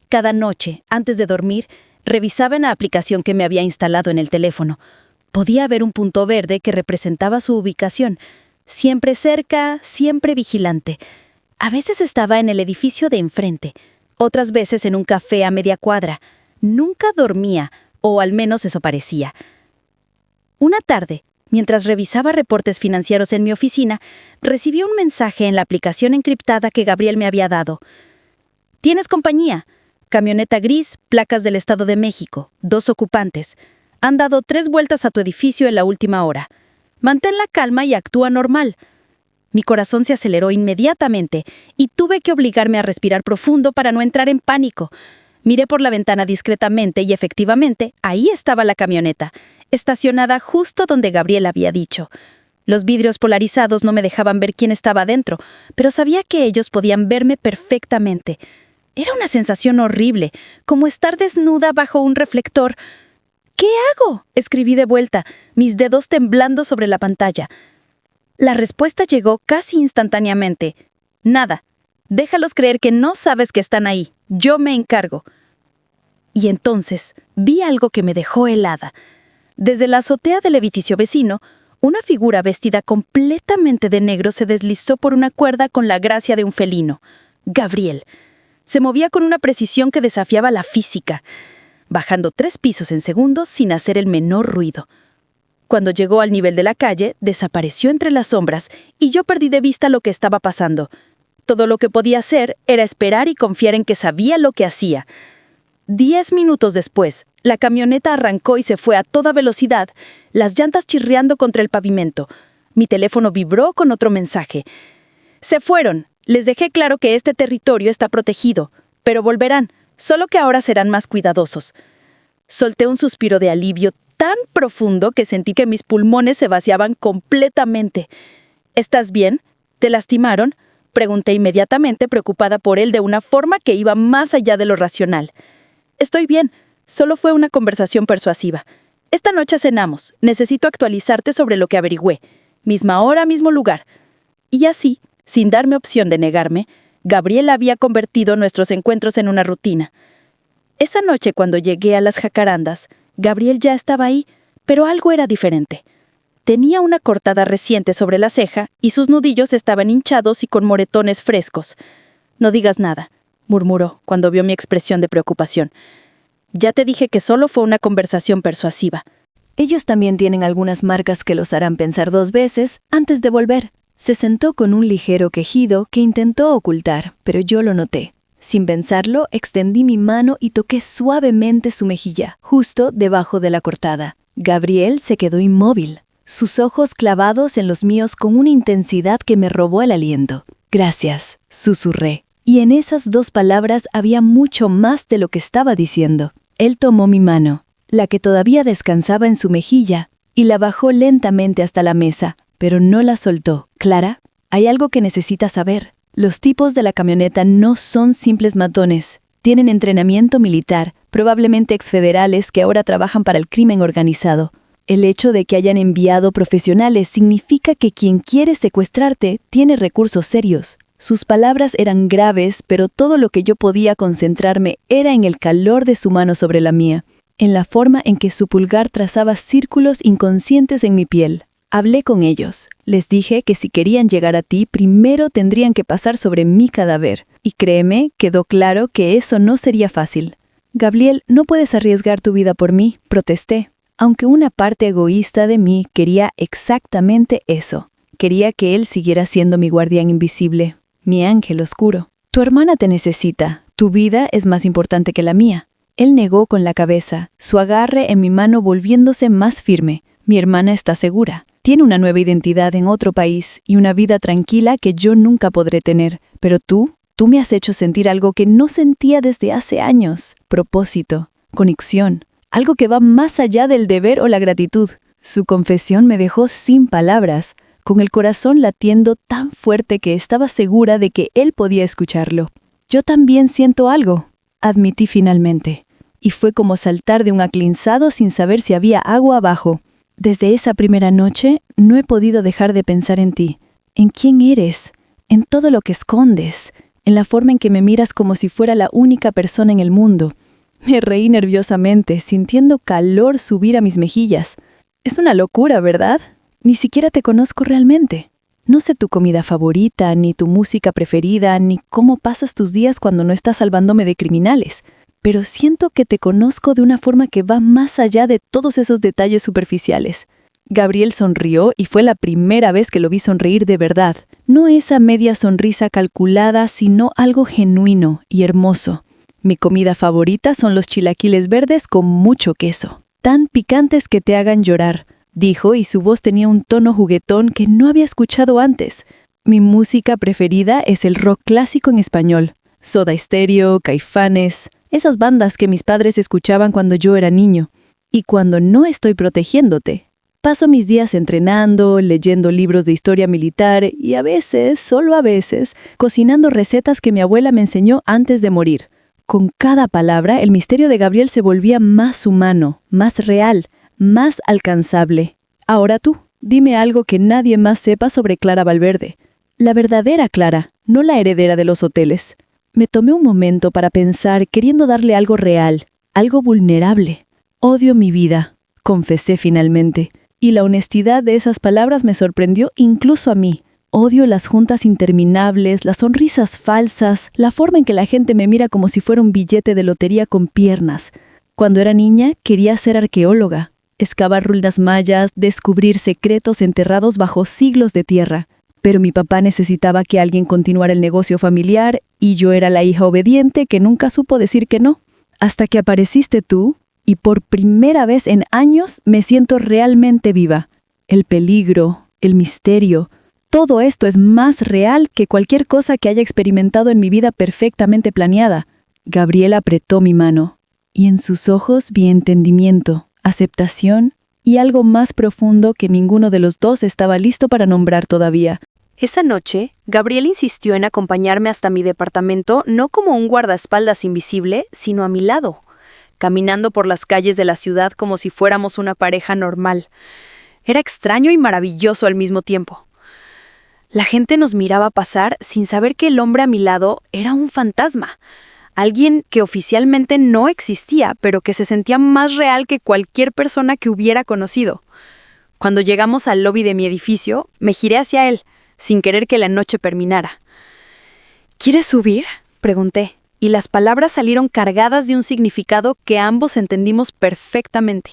Cada noche, antes de dormir, revisaba en la aplicación que me había instalado en el teléfono. Podía ver un punto verde que representaba su ubicación. Siempre cerca, siempre vigilante. A veces estaba en el edificio de enfrente, otras veces en un café a media cuadra. Nunca dormía, o al menos eso parecía. Una tarde, mientras revisaba reportes financieros en mi oficina, recibí un mensaje en la aplicación encriptada que Gabriel me había dado. «Tienes compañía. Camioneta gris, placas del Estado de México, 2 ocupantes. Han dado 3 vueltas a tu edificio en la última hora. Mantén la calma y actúa normal». Mi corazón se aceleró inmediatamente y tuve que obligarme a respirar profundo para no entrar en pánico. Miré por la ventana discretamente y efectivamente, ahí estaba la camioneta, estacionada justo donde Gabriel había dicho. Los vidrios polarizados no me dejaban ver quién estaba dentro, pero sabía que ellos podían verme perfectamente. Era una sensación horrible, como estar desnuda bajo un reflector. ¿Qué hago?, escribí de vuelta, mis dedos temblando sobre la pantalla. La respuesta llegó casi instantáneamente. Nada. Déjalos creer que no sabes que están ahí. Yo me encargo. Y entonces vi algo que me dejó helada. Desde la azotea del edificio vecino, una figura vestida completamente de negro se deslizó por una cuerda con la gracia de un felino. Gabriel. Se movía con una precisión que desafiaba la física, bajando 3 pisos en segundos sin hacer el menor ruido. Cuando llegó al nivel de la calle, desapareció entre las sombras y yo perdí de vista lo que estaba pasando. Todo lo que podía hacer era esperar y confiar en que sabía lo que hacía. 10 minutos después, la camioneta arrancó y se fue a toda velocidad, las llantas chirriando contra el pavimento. Mi teléfono vibró con otro mensaje. Se fueron. Les dejé claro que este territorio está protegido, pero volverán, solo que ahora serán más cuidadosos. Solté un suspiro de alivio tan profundo que sentí que mis pulmones se vaciaban completamente. ¿Estás bien? ¿Te lastimaron?, pregunté inmediatamente, preocupada por él de una forma que iba más allá de lo racional. Estoy bien, solo fue una conversación persuasiva. Esta noche cenamos, necesito actualizarte sobre lo que averigüé. Misma hora, mismo lugar. Y así, sin darme opción de negarme, Gabriel había convertido nuestros encuentros en una rutina. Esa noche, cuando llegué a las jacarandas, Gabriel ya estaba ahí, pero algo era diferente. Tenía una cortada reciente sobre la ceja y sus nudillos estaban hinchados y con moretones frescos. «No digas nada», murmuró cuando vio mi expresión de preocupación. «Ya te dije que solo fue una conversación persuasiva». Ellos también tienen algunas marcas que los harán pensar 2 veces antes de volver. Se sentó con un ligero quejido que intentó ocultar, pero yo lo noté. Sin pensarlo, extendí mi mano y toqué suavemente su mejilla, justo debajo de la cortada. Gabriel se quedó inmóvil, sus ojos clavados en los míos con una intensidad que me robó el aliento. «Gracias», susurré. Y en esas 2 palabras había mucho más de lo que estaba diciendo. Él tomó mi mano, la que todavía descansaba en su mejilla, y la bajó lentamente hasta la mesa, pero no la soltó. «Clara, hay algo que necesitas saber. Los tipos de la camioneta no son simples matones. Tienen entrenamiento militar, probablemente exfederales que ahora trabajan para el crimen organizado. El hecho de que hayan enviado profesionales significa que quien quiere secuestrarte tiene recursos serios». Sus palabras eran graves, pero todo lo que yo podía concentrarme era en el calor de su mano sobre la mía, en la forma en que su pulgar trazaba círculos inconscientes en mi piel. Hablé con ellos. Les dije que si querían llegar a ti, primero tendrían que pasar sobre mi cadáver. Y créeme, quedó claro que eso no sería fácil. «Gabriel, no puedes arriesgar tu vida por mí», protesté. Aunque una parte egoísta de mí quería exactamente eso. Quería que él siguiera siendo mi guardián invisible, mi ángel oscuro. «Tu hermana te necesita. Tu vida es más importante que la mía». Él negó con la cabeza, su agarre en mi mano volviéndose más firme. «Mi hermana está segura. Tiene una nueva identidad en otro país y una vida tranquila que yo nunca podré tener. Pero tú me has hecho sentir algo que no sentía desde hace años. Propósito, conexión, algo que va más allá del deber o la gratitud». Su confesión me dejó sin palabras, con el corazón latiendo tan fuerte que estaba segura de que él podía escucharlo. «Yo también siento algo», admití finalmente, y fue como saltar de un aclinzado sin saber si había agua abajo. «Desde esa primera noche no he podido dejar de pensar en ti, en quién eres, en todo lo que escondes, en la forma en que me miras como si fuera la única persona en el mundo». Me reí nerviosamente, sintiendo calor subir a mis mejillas. «Es una locura, ¿verdad? Ni siquiera te conozco realmente. No sé tu comida favorita, ni tu música preferida, ni cómo pasas tus días cuando no estás salvándome de criminales. Pero siento que te conozco de una forma que va más allá de todos esos detalles superficiales». Gabriel sonrió y fue la primera vez que lo vi sonreír de verdad. No esa media sonrisa calculada, sino algo genuino y hermoso. «Mi comida favorita son los chilaquiles verdes con mucho queso, tan picantes que te hagan llorar», dijo, y su voz tenía un tono juguetón que no había escuchado antes. «Mi música preferida es el rock clásico en español. Soda Stereo, Caifanes, esas bandas que mis padres escuchaban cuando yo era niño. Y cuando no estoy protegiéndote, paso mis días entrenando, leyendo libros de historia militar y a veces, solo a veces, cocinando recetas que mi abuela me enseñó antes de morir. Con cada palabra, el misterio de Gabriel se volvía más humano, más real, más alcanzable. Ahora tú, dime algo que nadie más sepa sobre Clara Valverde. La verdadera Clara, no la heredera de los hoteles. Me tomé un momento para pensar, queriendo darle algo real, algo vulnerable. Odio mi vida, confesé finalmente, y la honestidad de esas palabras me sorprendió incluso a mí. Odio las juntas interminables, las sonrisas falsas, la forma en que la gente me mira como si fuera un billete de lotería con piernas. Cuando era niña, quería ser arqueóloga, excavar ruinas mayas, descubrir secretos enterrados bajo siglos de tierra. Pero mi papá necesitaba que alguien continuara el negocio familiar y yo era la hija obediente que nunca supo decir que no. Hasta que apareciste tú, y por primera vez en años me siento realmente viva. El peligro, el misterio, todo esto es más real que cualquier cosa que haya experimentado en mi vida perfectamente planeada. Gabriel apretó mi mano, y en sus ojos vi entendimiento, aceptación y algo más profundo que ninguno de los dos estaba listo para nombrar todavía. Esa noche, Gabriel insistió en acompañarme hasta mi departamento no como un guardaespaldas invisible, sino a mi lado, caminando por las calles de la ciudad como si fuéramos una pareja normal. Era extraño y maravilloso al mismo tiempo. La gente nos miraba pasar sin saber que el hombre a mi lado era un fantasma, alguien que oficialmente no existía, pero que se sentía más real que cualquier persona que hubiera conocido. Cuando llegamos al lobby de mi edificio, me giré hacia él, sin querer que la noche terminara. ¿Quieres subir?, pregunté, y las palabras salieron cargadas de un significado que ambos entendimos perfectamente.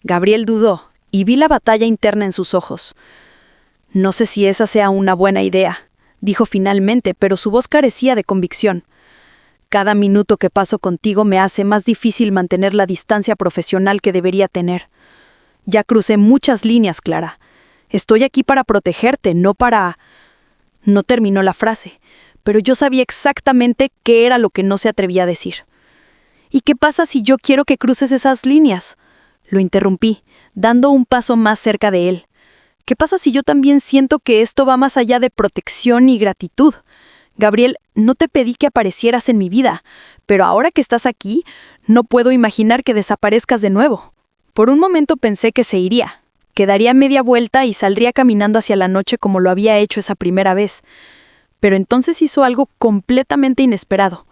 Gabriel dudó, y vi la batalla interna en sus ojos. No sé si esa sea una buena idea, dijo finalmente, pero su voz carecía de convicción. Cada minuto que paso contigo me hace más difícil mantener la distancia profesional que debería tener. Ya crucé muchas líneas, Clara. Estoy aquí para protegerte, no para... No terminó la frase, pero yo sabía exactamente qué era lo que no se atrevía a decir. ¿Y qué pasa si yo quiero que cruces esas líneas? Lo interrumpí, dando un paso más cerca de él. ¿Qué pasa si yo también siento que esto va más allá de protección y gratitud? Gabriel, no te pedí que aparecieras en mi vida, pero ahora que estás aquí, no puedo imaginar que desaparezcas de nuevo. Por un momento pensé que se iría, que daría media vuelta y saldría caminando hacia la noche como lo había hecho esa primera vez. Pero entonces hizo algo completamente inesperado.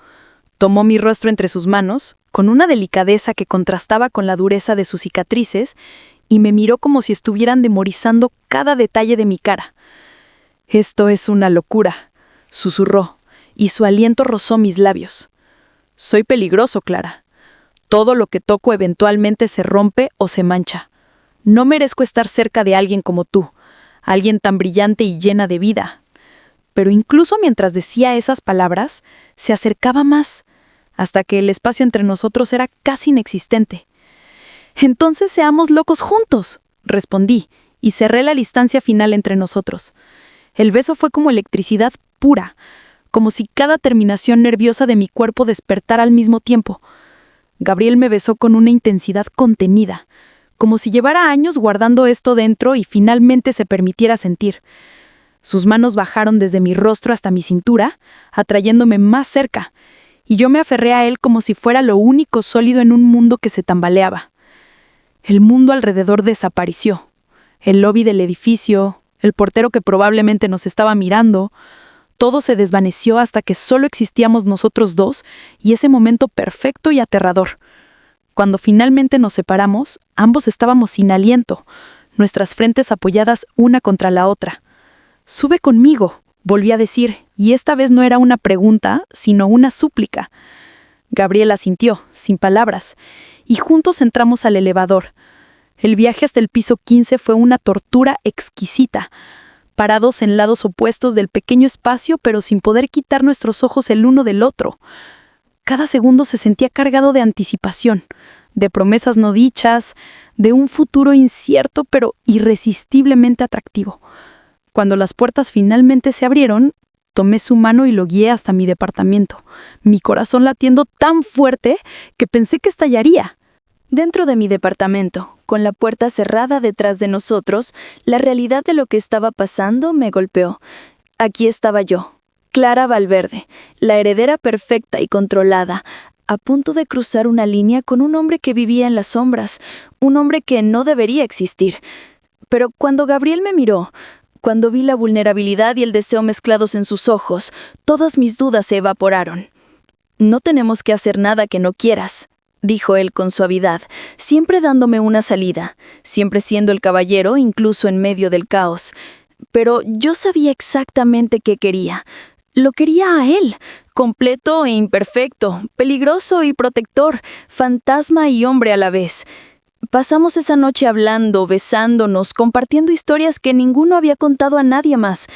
Tomó mi rostro entre sus manos, con una delicadeza que contrastaba con la dureza de sus cicatrices, y me miró como si estuvieran demorizando cada detalle de mi cara. «Esto es una locura», susurró, y su aliento rozó mis labios. «Soy peligroso, Clara. Todo lo que toco eventualmente se rompe o se mancha. No merezco estar cerca de alguien como tú, alguien tan brillante y llena de vida». Pero incluso mientras decía esas palabras, se acercaba más, hasta que el espacio entre nosotros era casi inexistente. «Entonces seamos locos juntos», respondí, y cerré la distancia final entre nosotros. El beso fue como electricidad pura, como si cada terminación nerviosa de mi cuerpo despertara al mismo tiempo. Gabriel me besó con una intensidad contenida, como si llevara años guardando esto dentro y finalmente se permitiera sentir. Sus manos bajaron desde mi rostro hasta mi cintura, atrayéndome más cerca, y yo me aferré a él como si fuera lo único sólido en un mundo que se tambaleaba. El mundo alrededor desapareció. El lobby del edificio, el portero que probablemente nos estaba mirando, todo se desvaneció hasta que solo existíamos nosotros dos y ese momento perfecto y aterrador. Cuando finalmente nos separamos, ambos estábamos sin aliento, nuestras frentes apoyadas una contra la otra. «Sube conmigo», volví a decir, y esta vez no era una pregunta, sino una súplica. Gabriel asintió, sin palabras, y juntos entramos al elevador. El viaje hasta el piso 15 fue una tortura exquisita, parados en lados opuestos del pequeño espacio, pero sin poder quitar nuestros ojos el uno del otro. Cada segundo se sentía cargado de anticipación, de promesas no dichas, de un futuro incierto pero irresistiblemente atractivo. Cuando las puertas finalmente se abrieron, tomé su mano y lo guié hasta mi departamento, mi corazón latiendo tan fuerte que pensé que estallaría. Dentro de mi departamento, con la puerta cerrada detrás de nosotros, la realidad de lo que estaba pasando me golpeó. Aquí estaba yo, Clara Valverde, la heredera perfecta y controlada, a punto de cruzar una línea con un hombre que vivía en las sombras, un hombre que no debería existir. Pero cuando Gabriel me miró, cuando vi la vulnerabilidad y el deseo mezclados en sus ojos, todas mis dudas se evaporaron. «No tenemos que hacer nada que no quieras», dijo él con suavidad, siempre dándome una salida, siempre siendo el caballero incluso en medio del caos. Pero yo sabía exactamente qué quería. Lo quería a él, completo e imperfecto, peligroso y protector, fantasma y hombre a la vez. Pasamos esa noche hablando, besándonos, compartiendo historias que ninguno había contado a nadie más.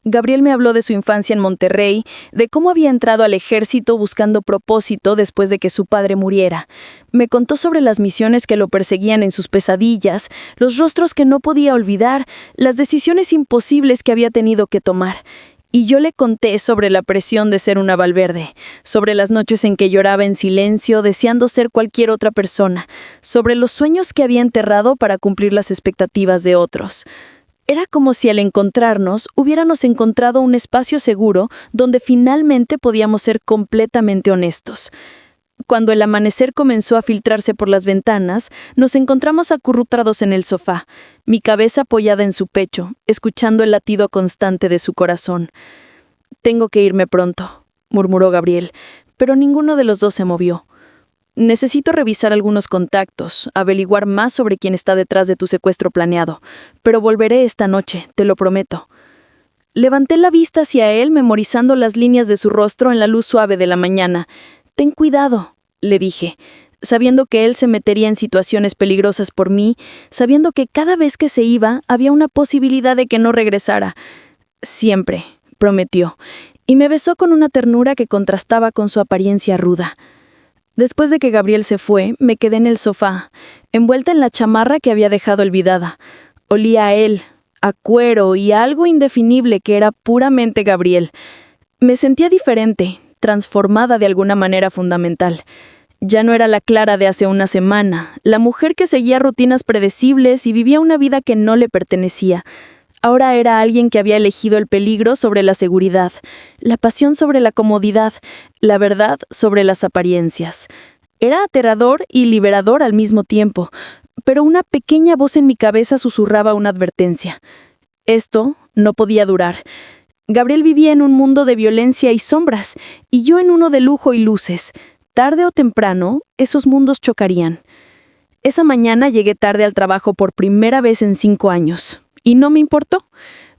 Gabriel me habló de su infancia en Monterrey, de cómo había entrado al ejército buscando propósito después de que su padre muriera. Me contó sobre las misiones que lo perseguían en sus pesadillas, los rostros que no podía olvidar, las decisiones imposibles que había tenido que tomar. Y yo le conté sobre la presión de ser una Valverde, sobre las noches en que lloraba en silencio, deseando ser cualquier otra persona, sobre los sueños que había enterrado para cumplir las expectativas de otros. Era como si al encontrarnos hubiéramos encontrado un espacio seguro donde finalmente podíamos ser completamente honestos. Cuando el amanecer comenzó a filtrarse por las ventanas, nos encontramos acurrucados en el sofá, mi cabeza apoyada en su pecho, escuchando el latido constante de su corazón. «Tengo que irme pronto», murmuró Gabriel, pero ninguno de los dos se movió. «Necesito revisar algunos contactos, averiguar más sobre quién está detrás de tu secuestro planeado, pero volveré esta noche, te lo prometo». Levanté la vista hacia él, memorizando las líneas de su rostro en la luz suave de la mañana. «Ten cuidado», le dije, sabiendo que él se metería en situaciones peligrosas por mí, sabiendo que cada vez que se iba había una posibilidad de que no regresara. «Siempre», prometió, y me besó con una ternura que contrastaba con su apariencia ruda. Después de que Gabriel se fue, me quedé en el sofá, envuelta en la chamarra que había dejado olvidada. Olía a él, a cuero y a algo indefinible que era puramente Gabriel. Me sentía diferente, transformada de alguna manera fundamental. Ya no era la Clara de hace una semana, la mujer que seguía rutinas predecibles y vivía una vida que no le pertenecía. Ahora era alguien que había elegido el peligro sobre la seguridad, la pasión sobre la comodidad, la verdad sobre las apariencias. Era aterrador y liberador al mismo tiempo, pero una pequeña voz en mi cabeza susurraba una advertencia. Esto no podía durar. Gabriel vivía en un mundo de violencia y sombras, y yo en uno de lujo y luces. Tarde o temprano, esos mundos chocarían. Esa mañana llegué tarde al trabajo por primera vez en 5 años. Y no me importó.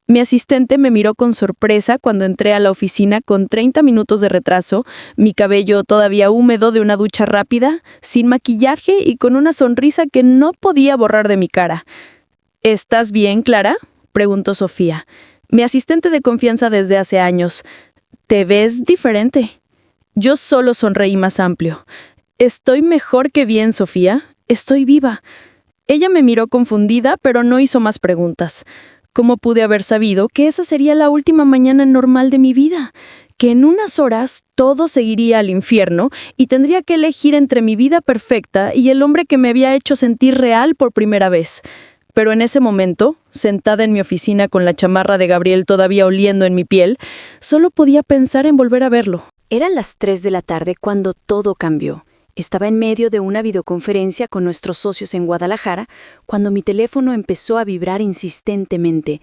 Mi asistente me miró con sorpresa cuando entré a la oficina con 30 minutos de retraso, mi cabello todavía húmedo de una ducha rápida, sin maquillaje y con una sonrisa que no podía borrar de mi cara. «¿Estás bien, Clara?», preguntó Sofía, mi asistente de confianza desde hace años. «Te ves diferente». Yo solo sonreí más amplio. «Estoy mejor que bien, Sofía. Estoy viva». Ella me miró confundida, pero no hizo más preguntas. ¿Cómo pude haber sabido que esa sería la última mañana normal de mi vida? Que en unas horas todo seguiría al infierno y tendría que elegir entre mi vida perfecta y el hombre que me había hecho sentir real por primera vez. Pero en ese momento, sentada en mi oficina con la chamarra de Gabriel todavía oliendo en mi piel, solo podía pensar en volver a verlo. Eran las 3 de la tarde cuando todo cambió. Estaba en medio de una videoconferencia con nuestros socios en Guadalajara cuando mi teléfono empezó a vibrar insistentemente.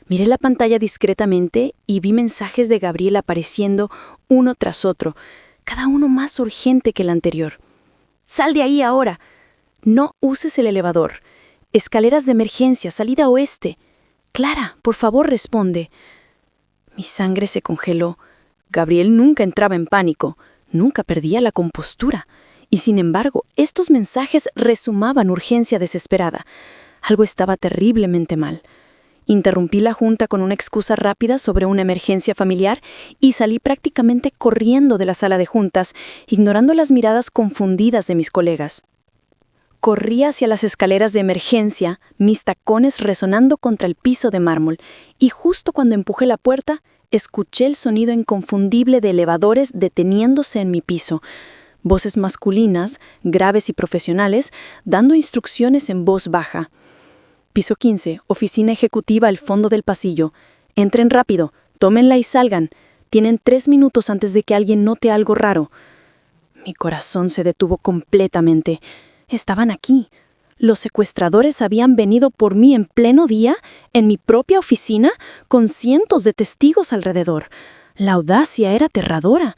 Miré la pantalla discretamente y vi mensajes de Gabriel apareciendo uno tras otro, cada uno más urgente que el anterior. «Sal de ahí ahora. No uses el elevador. Escaleras de emergencia, salida oeste. Clara, por favor, responde». Mi sangre se congeló. Gabriel nunca entraba en pánico, nunca perdía la compostura. Y sin embargo, estos mensajes resumaban urgencia desesperada. Algo estaba terriblemente mal. Interrumpí la junta con una excusa rápida sobre una emergencia familiar y salí prácticamente corriendo de la sala de juntas, ignorando las miradas confundidas de mis colegas. Corrí hacia las escaleras de emergencia, mis tacones resonando contra el piso de mármol, y justo cuando empujé la puerta, escuché el sonido inconfundible de elevadores deteniéndose en mi piso. Voces masculinas, graves y profesionales, dando instrucciones en voz baja. Piso 15, oficina ejecutiva al fondo del pasillo. Entren rápido, tómenla y salgan. Tienen 3 minutos antes de que alguien note algo raro. Mi corazón se detuvo completamente. Estaban aquí. Los secuestradores habían venido por mí en pleno día, en mi propia oficina, con cientos de testigos alrededor. La audacia era aterradora.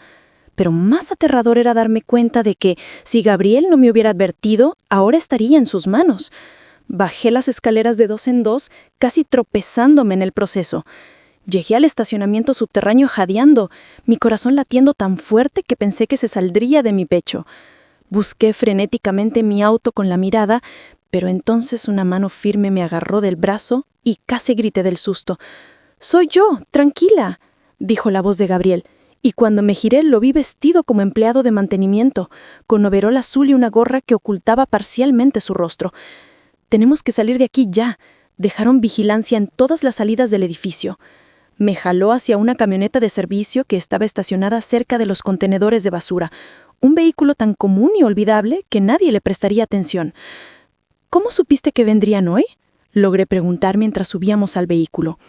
Pero más aterrador era darme cuenta de que, si Gabriel no me hubiera advertido, ahora estaría en sus manos. Bajé las escaleras de 2 en 2, casi tropezándome en el proceso. Llegué al estacionamiento subterráneo jadeando, mi corazón latiendo tan fuerte que pensé que se saldría de mi pecho. Busqué frenéticamente mi auto con la mirada, pero entonces una mano firme me agarró del brazo y casi grité del susto. «¡Soy yo! ¡Tranquila!», dijo la voz de Gabriel, y cuando me giré lo vi vestido como empleado de mantenimiento, con overol azul y una gorra que ocultaba parcialmente su rostro. «Tenemos que salir de aquí ya». Dejaron vigilancia en todas las salidas del edificio. Me jaló hacia una camioneta de servicio que estaba estacionada cerca de los contenedores de basura, un vehículo tan común y olvidable que nadie le prestaría atención. «¿Cómo supiste que vendrían hoy?», logré preguntar mientras subíamos al vehículo.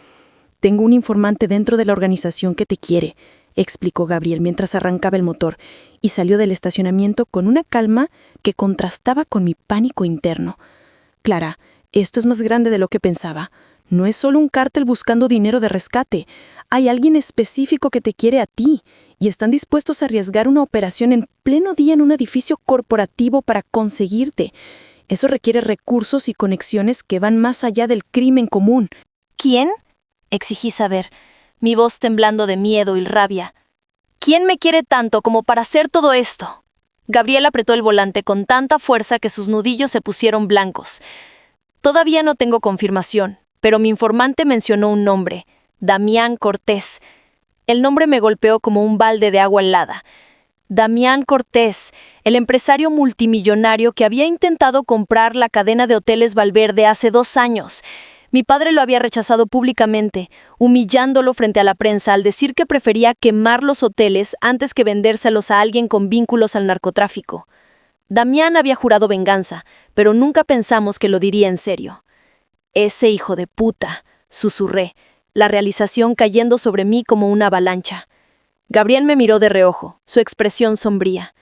«Tengo un informante dentro de la organización que te quiere», explicó Gabriel mientras arrancaba el motor, y salió del estacionamiento con una calma que contrastaba con mi pánico interno. «Clara, esto es más grande de lo que pensaba. No es solo un cártel buscando dinero de rescate. Hay alguien específico que te quiere a ti, y están dispuestos a arriesgar una operación en pleno día en un edificio corporativo para conseguirte. Eso requiere recursos y conexiones que van más allá del crimen común». ¿Quién?, exigí saber, mi voz temblando de miedo y rabia. ¿Quién me quiere tanto como para hacer todo esto? Gabriel apretó el volante con tanta fuerza que sus nudillos se pusieron blancos. Todavía no tengo confirmación, pero mi informante mencionó un nombre, Damián Cortés. El nombre me golpeó como un balde de agua helada. Damián Cortés, el empresario multimillonario que había intentado comprar la cadena de hoteles Valverde hace 2 años. Mi padre lo había rechazado públicamente, humillándolo frente a la prensa al decir que prefería quemar los hoteles antes que vendérselos a alguien con vínculos al narcotráfico. Damián había jurado venganza, pero nunca pensamos que lo diría en serio. «Ese hijo de puta», susurré, la realización cayendo sobre mí como una avalancha. Gabriel me miró de reojo, su expresión sombría.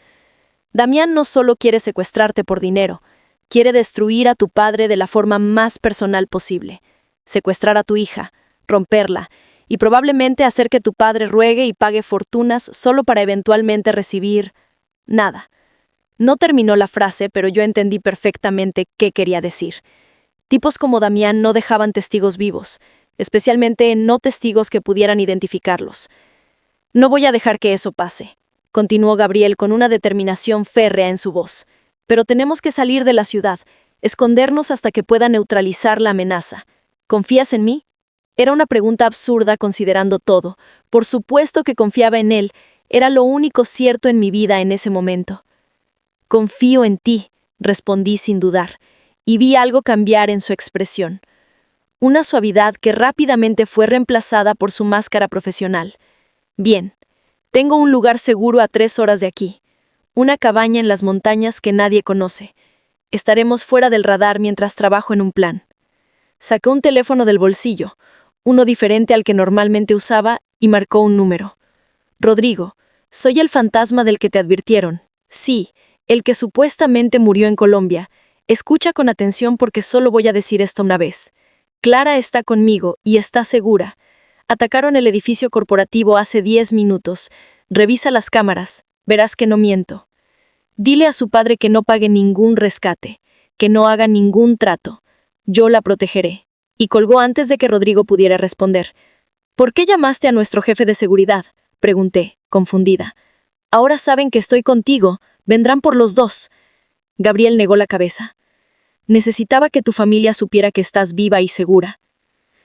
«Damián no solo quiere secuestrarte por dinero, quiere destruir a tu padre de la forma más personal posible. Secuestrar a tu hija, romperla, y probablemente hacer que tu padre ruegue y pague fortunas solo para eventualmente recibir nada». No terminó la frase, pero yo entendí perfectamente qué quería decir. Tipos como Damián no dejaban testigos vivos, especialmente no testigos que pudieran identificarlos. «No voy a dejar que eso pase», continuó Gabriel con una determinación férrea en su voz. «Pero tenemos que salir de la ciudad, escondernos hasta que pueda neutralizar la amenaza. ¿Confías en mí?». Era una pregunta absurda considerando todo. Por supuesto que confiaba en él, era lo único cierto en mi vida en ese momento. «Confío en ti», respondí sin dudar, y vi algo cambiar en su expresión. Una suavidad que rápidamente fue reemplazada por su máscara profesional. «Bien, tengo un lugar seguro a 3 horas de aquí. Una cabaña en las montañas que nadie conoce. Estaremos fuera del radar mientras trabajo en un plan». Sacó un teléfono del bolsillo, uno diferente al que normalmente usaba, y marcó un número. «Rodrigo, soy el fantasma del que te advirtieron. Sí, el que supuestamente murió en Colombia. Escucha con atención porque solo voy a decir esto una vez. Clara está conmigo y está segura. Atacaron el edificio corporativo hace 10 minutos. Revisa las cámaras, verás que no miento. Dile a su padre que no pague ningún rescate, que no haga ningún trato. Yo la protegeré». Y colgó antes de que Rodrigo pudiera responder. «¿Por qué llamaste a nuestro jefe de seguridad?», pregunté, confundida. «Ahora saben que estoy contigo, vendrán por los 2. Gabriel negó la cabeza. «Necesitaba que tu familia supiera que estás viva y segura.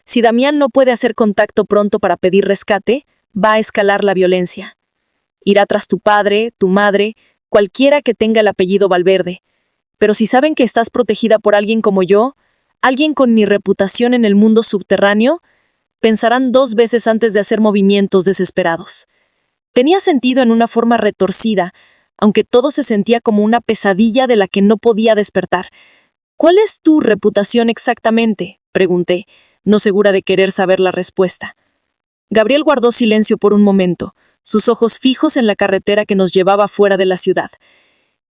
Si Damián no puede hacer contacto pronto para pedir rescate, va a escalar la violencia. Irá tras tu padre, tu madre, cualquiera que tenga el apellido Valverde. Pero si saben que estás protegida por alguien como yo, alguien con mi reputación en el mundo subterráneo, pensarán 2 veces antes de hacer movimientos desesperados». Tenía sentido en una forma retorcida, aunque todo se sentía como una pesadilla de la que no podía despertar. «¿Cuál es tu reputación exactamente?», pregunté, no segura de querer saber la respuesta. Gabriel guardó silencio por un momento, sus ojos fijos en la carretera que nos llevaba fuera de la ciudad.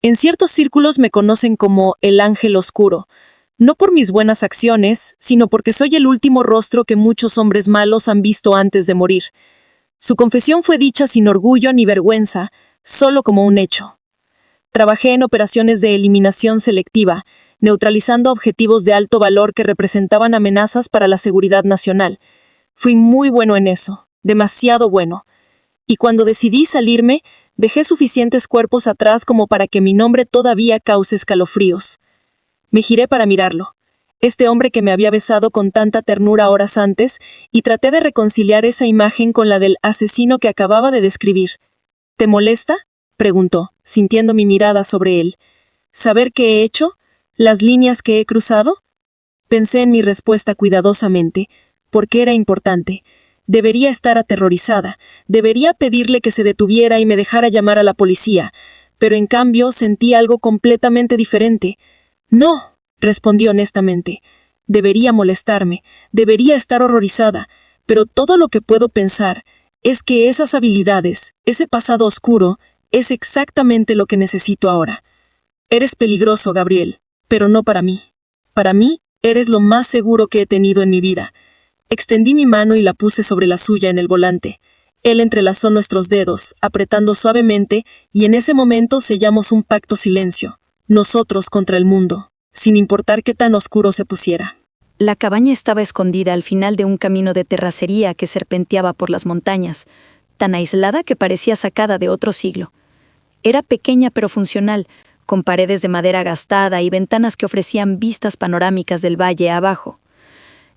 En ciertos círculos me conocen como el ángel oscuro, no por mis buenas acciones, sino porque soy el último rostro que muchos hombres malos han visto antes de morir. Su confesión fue dicha sin orgullo ni vergüenza, solo como un hecho. Trabajé en operaciones de eliminación selectiva, neutralizando objetivos de alto valor que representaban amenazas para la seguridad nacional. Fui muy bueno en eso, demasiado bueno. Y cuando decidí salirme, dejé suficientes cuerpos atrás como para que mi nombre todavía cause escalofríos. Me giré para mirarlo, este hombre que me había besado con tanta ternura horas antes, y traté de reconciliar esa imagen con la del asesino que acababa de describir. ¿Te molesta?, preguntó, sintiendo mi mirada sobre él. ¿Saber qué he hecho? ¿Las líneas que he cruzado? Pensé en mi respuesta cuidadosamente, porque era importante. Debería estar aterrorizada, debería pedirle que se detuviera y me dejara llamar a la policía, pero en cambio sentí algo completamente diferente. No, respondí honestamente. Debería molestarme, debería estar horrorizada, pero todo lo que puedo pensar es que esas habilidades, ese pasado oscuro, es exactamente lo que necesito ahora. Eres peligroso, Gabriel, pero no para mí. Para mí, eres lo más seguro que he tenido en mi vida. Extendí mi mano y la puse sobre la suya en el volante. Él entrelazó nuestros dedos, apretando suavemente, y en ese momento sellamos un pacto silencio. Nosotros contra el mundo, sin importar qué tan oscuro se pusiera. La cabaña estaba escondida al final de un camino de terracería que serpenteaba por las montañas, tan aislada que parecía sacada de otro siglo. Era pequeña pero funcional, con paredes de madera gastada y ventanas que ofrecían vistas panorámicas del valle abajo.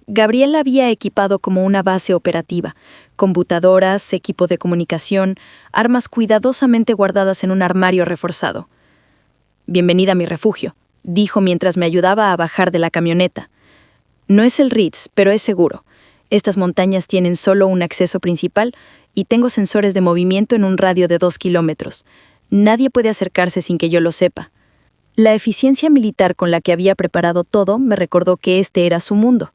Gabriel la había equipado como una base operativa, computadoras, equipo de comunicación, armas cuidadosamente guardadas en un armario reforzado. «Bienvenida a mi refugio», dijo mientras me ayudaba a bajar de la camioneta. «No es el Ritz, pero es seguro. Estas montañas tienen solo un acceso principal y tengo sensores de movimiento en un radio de 2 kilómetros. Nadie puede acercarse sin que yo lo sepa». La eficiencia militar con la que había preparado todo me recordó que este era su mundo,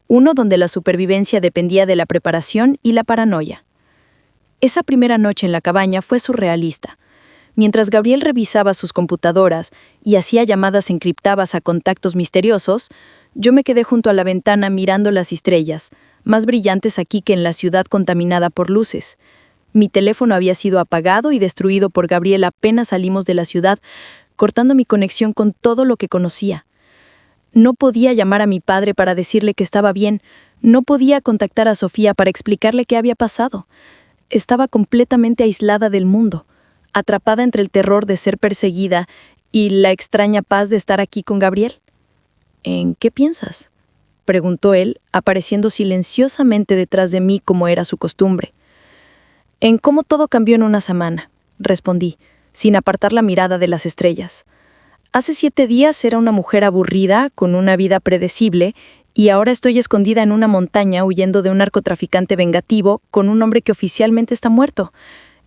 uno donde la supervivencia dependía de la preparación y la paranoia. Esa primera noche en la cabaña fue surrealista. Mientras Gabriel revisaba sus computadoras y hacía llamadas encriptadas a contactos misteriosos, yo me quedé junto a la ventana mirando las estrellas, más brillantes aquí que en la ciudad contaminada por luces. Mi teléfono había sido apagado y destruido por Gabriel apenas salimos de la ciudad, cortando mi conexión con todo lo que conocía. No podía llamar a mi padre para decirle que estaba bien, no podía contactar a Sofía para explicarle qué había pasado. Estaba completamente aislada del mundo, atrapada entre el terror de ser perseguida y la extraña paz de estar aquí con Gabriel. «¿En qué piensas?», preguntó él, apareciendo silenciosamente detrás de mí como era su costumbre. «En cómo todo cambió en una semana», respondí, sin apartar la mirada de las estrellas. Hace 7 días era una mujer aburrida, con una vida predecible, y ahora estoy escondida en una montaña huyendo de un narcotraficante vengativo con un hombre que oficialmente está muerto.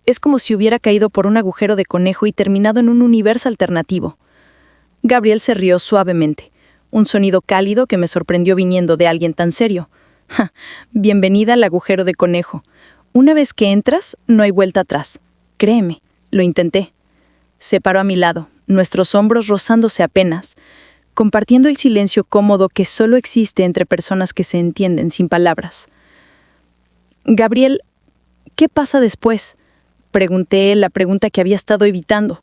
Es como si hubiera caído por un agujero de conejo y terminado en un universo alternativo». Gabriel se rió suavemente, un sonido cálido que me sorprendió viniendo de alguien tan serio. «Ja, bienvenida al agujero de conejo. Una vez que entras, no hay vuelta atrás. Créeme, lo intenté». Se paró a mi lado, nuestros hombros rozándose apenas, compartiendo el silencio cómodo que solo existe entre personas que se entienden sin palabras. «Gabriel, ¿qué pasa después?», pregunté la pregunta que había estado evitando.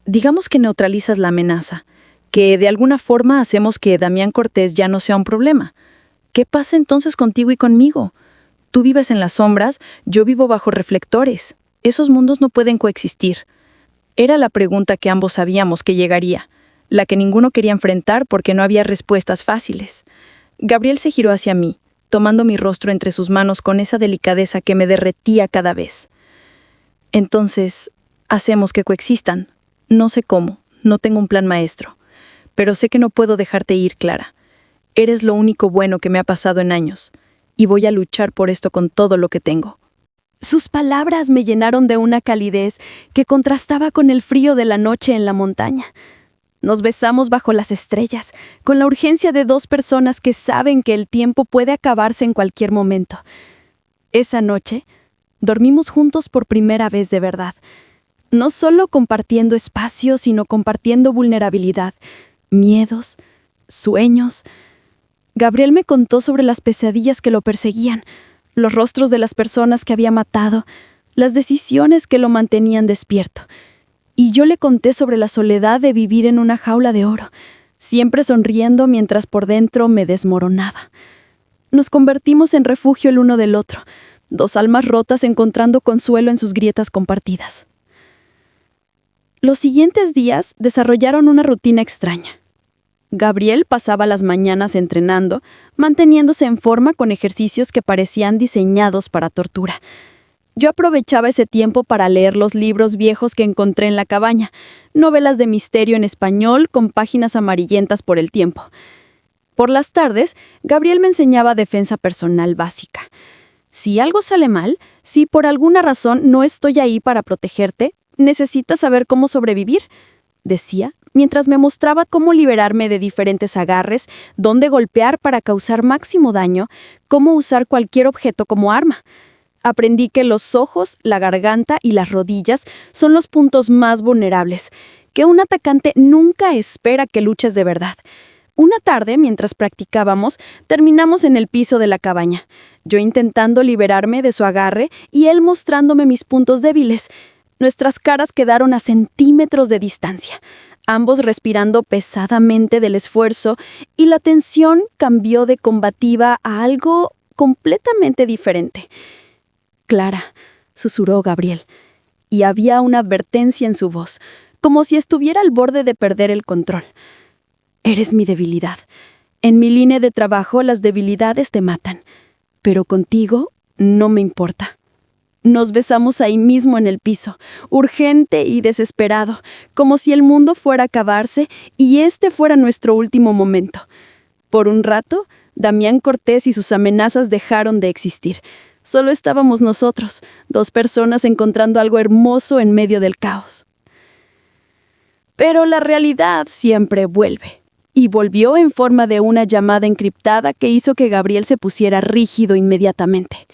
«Digamos que neutralizas la amenaza, que de alguna forma hacemos que Damián Cortés ya no sea un problema. ¿Qué pasa entonces contigo y conmigo? Tú vives en las sombras, yo vivo bajo reflectores. Esos mundos no pueden coexistir». Era la pregunta que ambos sabíamos que llegaría, la que ninguno quería enfrentar porque no había respuestas fáciles. Gabriel se giró hacia mí, tomando mi rostro entre sus manos con esa delicadeza que me derretía cada vez. «Entonces, hacemos que coexistan. No sé cómo, no tengo un plan maestro, pero sé que no puedo dejarte ir, Clara. Eres lo único bueno que me ha pasado en años, y voy a luchar por esto con todo lo que tengo». Sus palabras me llenaron de una calidez que contrastaba con el frío de la noche en la montaña. Nos besamos bajo las estrellas, con la urgencia de 2 personas que saben que el tiempo puede acabarse en cualquier momento. Esa noche, dormimos juntos por primera vez de verdad. No solo compartiendo espacio, sino compartiendo vulnerabilidad, miedos, sueños. Gabriel me contó sobre las pesadillas que lo perseguían, los rostros de las personas que había matado, las decisiones que lo mantenían despierto. Y yo le conté sobre la soledad de vivir en una jaula de oro, siempre sonriendo mientras por dentro me desmoronaba. Nos convertimos en refugio el uno del otro, dos almas rotas encontrando consuelo en sus grietas compartidas. Los siguientes días desarrollaron una rutina extraña. Gabriel pasaba las mañanas entrenando, manteniéndose en forma con ejercicios que parecían diseñados para tortura. Yo aprovechaba ese tiempo para leer los libros viejos que encontré en la cabaña, novelas de misterio en español con páginas amarillentas por el tiempo. Por las tardes, Gabriel me enseñaba defensa personal básica. Si algo sale mal, si por alguna razón no estoy ahí para protegerte, necesitas saber cómo sobrevivir, decía, mientras me mostraba cómo liberarme de diferentes agarres, dónde golpear para causar máximo daño, cómo usar cualquier objeto como arma. Aprendí que los ojos, la garganta y las rodillas son los puntos más vulnerables, que un atacante nunca espera que luches de verdad. Una tarde, mientras practicábamos, terminamos en el piso de la cabaña, yo intentando liberarme de su agarre y él mostrándome mis puntos débiles. Nuestras caras quedaron a centímetros de distancia, ambos respirando pesadamente del esfuerzo, y la tensión cambió de combativa a algo completamente diferente. Clara, susurró Gabriel, y había una advertencia en su voz, como si estuviera al borde de perder el control. Eres mi debilidad. En mi línea de trabajo las debilidades te matan, pero contigo no me importa. Nos besamos ahí mismo en el piso, urgente y desesperado, como si el mundo fuera a acabarse y este fuera nuestro último momento. Por un rato, Damián Cortés y sus amenazas dejaron de existir. Solo estábamos nosotros, dos personas encontrando algo hermoso en medio del caos. Pero la realidad siempre vuelve, y volvió en forma de una llamada encriptada que hizo que Gabriel se pusiera rígido inmediatamente.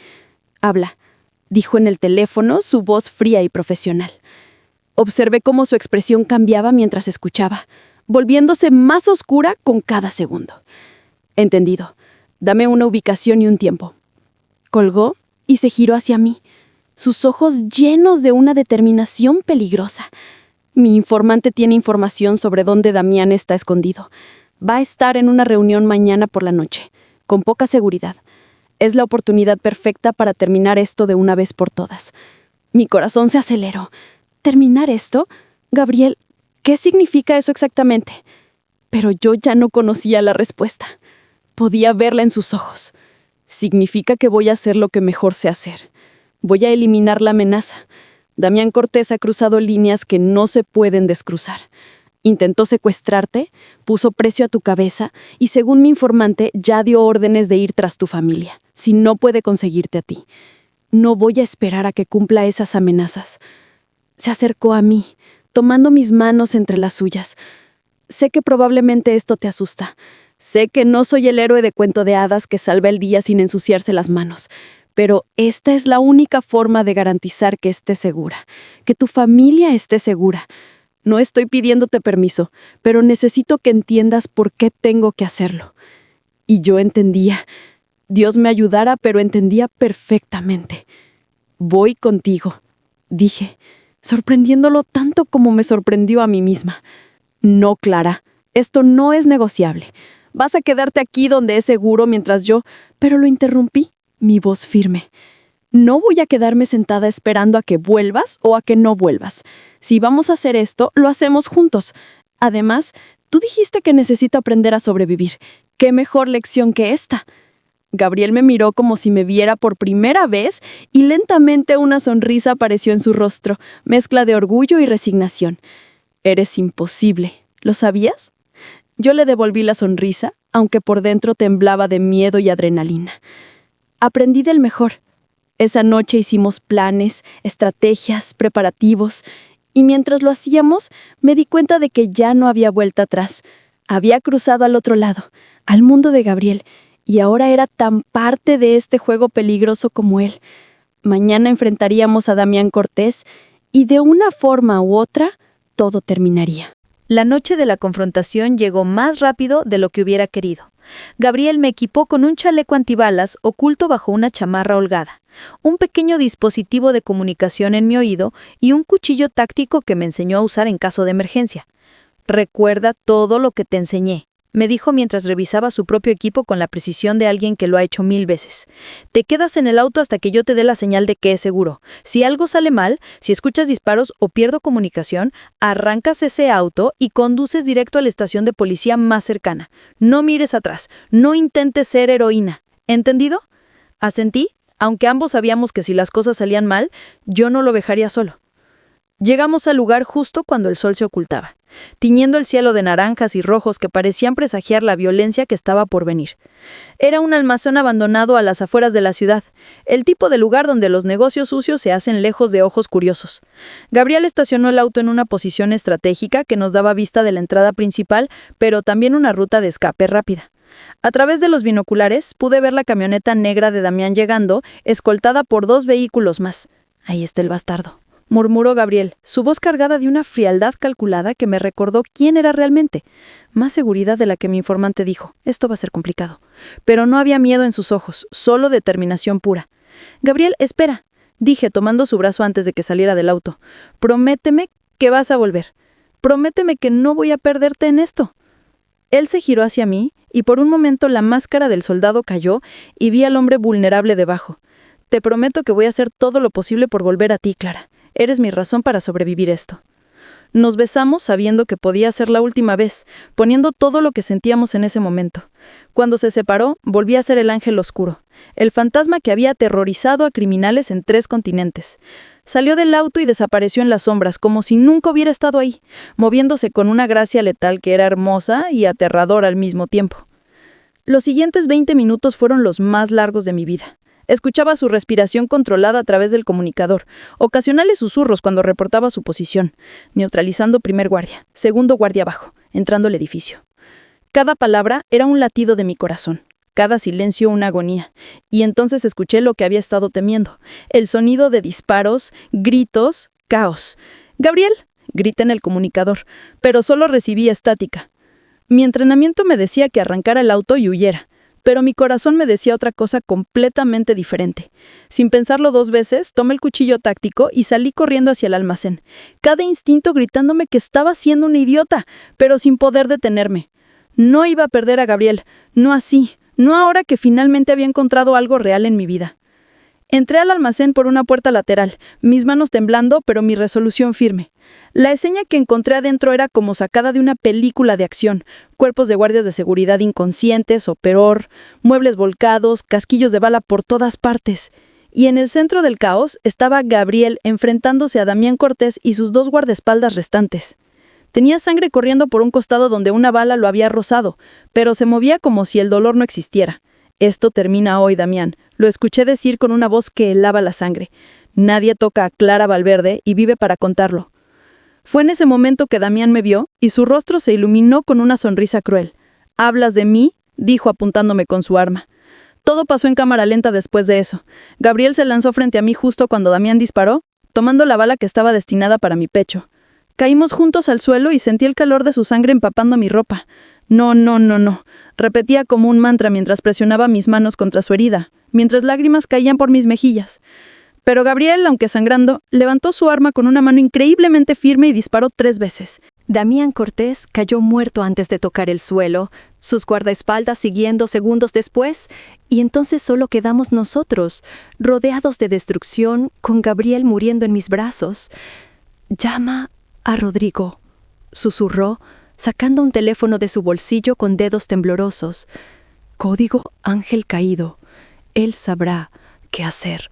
«Habla», dijo en el teléfono, su voz fría y profesional. Observé cómo su expresión cambiaba mientras escuchaba, volviéndose más oscura con cada segundo. «Entendido. Dame una ubicación y un tiempo». Colgó y se giró hacia mí, sus ojos llenos de una determinación peligrosa. Mi informante tiene información sobre dónde Damián está escondido. Va a estar en una reunión mañana por la noche, con poca seguridad. Es la oportunidad perfecta para terminar esto de una vez por todas. Mi corazón se aceleró. ¿Terminar esto? Gabriel, ¿qué significa eso exactamente? Pero yo ya no conocía la respuesta. Podía verla en sus ojos. Significa que voy a hacer lo que mejor sé hacer. Voy a eliminar la amenaza. Damián Cortés ha cruzado líneas que no se pueden descruzar. Intentó secuestrarte, puso precio a tu cabeza y, según mi informante, ya dio órdenes de ir tras tu familia, si no puede conseguirte a ti. No voy a esperar a que cumpla esas amenazas. Se acercó a mí, tomando mis manos entre las suyas. Sé que probablemente esto te asusta. Sé que no soy el héroe de cuento de hadas que salva el día sin ensuciarse las manos, pero esta es la única forma de garantizar que estés segura, que tu familia esté segura. No estoy pidiéndote permiso, pero necesito que entiendas por qué tengo que hacerlo. Y yo entendía. Dios me ayudara, pero entendía perfectamente. Voy contigo, dije, sorprendiéndolo tanto como me sorprendió a mí misma. No, Clara, esto no es negociable. Vas a quedarte aquí donde es seguro mientras yo... Pero lo interrumpí, mi voz firme. No voy a quedarme sentada esperando a que vuelvas o a que no vuelvas. Si vamos a hacer esto, lo hacemos juntos. Además, tú dijiste que necesito aprender a sobrevivir. ¿Qué mejor lección que esta? Gabriel me miró como si me viera por primera vez y lentamente una sonrisa apareció en su rostro, mezcla de orgullo y resignación. Eres imposible. ¿Lo sabías? Yo le devolví la sonrisa, aunque por dentro temblaba de miedo y adrenalina. Aprendí del mejor. Esa noche hicimos planes, estrategias, preparativos, y mientras lo hacíamos, me di cuenta de que ya no había vuelta atrás. Había cruzado al otro lado, al mundo de Gabriel, y ahora era tan parte de este juego peligroso como él. Mañana enfrentaríamos a Damián Cortés y de una forma u otra todo terminaría. La noche de la confrontación llegó más rápido de lo que hubiera querido. Gabriel me equipó con un chaleco antibalas oculto bajo una chamarra holgada, un pequeño dispositivo de comunicación en mi oído y un cuchillo táctico que me enseñó a usar en caso de emergencia. «Recuerda todo lo que te enseñé», me dijo mientras revisaba su propio equipo con la precisión de alguien que lo ha hecho 1000 veces. «Te quedas en el auto hasta que yo te dé la señal de que es seguro. Si algo sale mal, si escuchas disparos o pierdo comunicación, arrancas ese auto y conduces directo a la estación de policía más cercana. No mires atrás, no intentes ser heroína. ¿Entendido?» Asentí, aunque ambos sabíamos que si las cosas salían mal, yo no lo dejaría solo. Llegamos al lugar justo cuando el sol se ocultaba, tiñendo el cielo de naranjas y rojos que parecían presagiar la violencia que estaba por venir. Era un almacén abandonado a las afueras de la ciudad, el tipo de lugar donde los negocios sucios se hacen lejos de ojos curiosos. Gabriel estacionó el auto en una posición estratégica que nos daba vista de la entrada principal, pero también una ruta de escape rápida. A través de los binoculares pude ver la camioneta negra de Damián llegando, escoltada por 2 vehículos más. «Ahí está el bastardo», murmuró Gabriel, su voz cargada de una frialdad calculada que me recordó quién era realmente. Más seguridad de la que mi informante dijo. Esto va a ser complicado. Pero no había miedo en sus ojos, solo determinación pura. «Gabriel, espera», dije tomando su brazo antes de que saliera del auto. «Prométeme que vas a volver. Prométeme que no voy a perderte en esto». Él se giró hacia mí y por un momento la máscara del soldado cayó y vi al hombre vulnerable debajo. «Te prometo que voy a hacer todo lo posible por volver a ti, Clara. Eres mi razón para sobrevivir esto». Nos besamos sabiendo que podía ser la última vez, poniendo todo lo que sentíamos en ese momento. Cuando se separó, volví a ser el ángel oscuro, el fantasma que había aterrorizado a criminales en 3 continentes. Salió del auto y desapareció en las sombras, como si nunca hubiera estado ahí, moviéndose con una gracia letal que era hermosa y aterradora al mismo tiempo. Los siguientes 20 minutos fueron los más largos de mi vida. Escuchaba su respiración controlada a través del comunicador, ocasionales susurros cuando reportaba su posición, neutralizando primer guardia, segundo guardia abajo, entrando al edificio. Cada palabra era un latido de mi corazón, cada silencio una agonía, y entonces escuché lo que había estado temiendo, el sonido de disparos, gritos, caos. «¡Gabriel!», grité en el comunicador, pero solo recibí estática. Mi entrenamiento me decía que arrancara el auto y huyera, pero mi corazón me decía otra cosa completamente diferente. Sin pensarlo 2 veces, tomé el cuchillo táctico y salí corriendo hacia el almacén, cada instinto gritándome que estaba siendo una idiota, pero sin poder detenerme. No iba a perder a Gabriel, no así, no ahora que finalmente había encontrado algo real en mi vida. Entré al almacén por una puerta lateral, mis manos temblando, pero mi resolución firme. La escena que encontré adentro era como sacada de una película de acción, cuerpos de guardias de seguridad inconscientes o peor, muebles volcados, casquillos de bala por todas partes. Y en el centro del caos estaba Gabriel enfrentándose a Damián Cortés y sus 2 guardaespaldas restantes. Tenía sangre corriendo por un costado donde una bala lo había rozado, pero se movía como si el dolor no existiera. «Esto termina hoy, Damián», lo escuché decir con una voz que helaba la sangre. «Nadie toca a Clara Valverde y vive para contarlo». Fue en ese momento que Damián me vio y su rostro se iluminó con una sonrisa cruel. «¿Hablas de mí?», dijo apuntándome con su arma. Todo pasó en cámara lenta después de eso. Gabriel se lanzó frente a mí justo cuando Damián disparó, tomando la bala que estaba destinada para mi pecho. Caímos juntos al suelo y sentí el calor de su sangre empapando mi ropa. «No, no, no, no», repetía como un mantra mientras presionaba mis manos contra su herida, mientras lágrimas caían por mis mejillas. Pero Gabriel, aunque sangrando, levantó su arma con una mano increíblemente firme y disparó 3 veces. Damián Cortés cayó muerto antes de tocar el suelo, sus guardaespaldas siguiendo segundos después, y entonces solo quedamos nosotros, rodeados de destrucción, con Gabriel muriendo en mis brazos. «Llama a Rodrigo», susurró, sacando un teléfono de su bolsillo con dedos temblorosos. «Código Ángel Caído. Él sabrá qué hacer».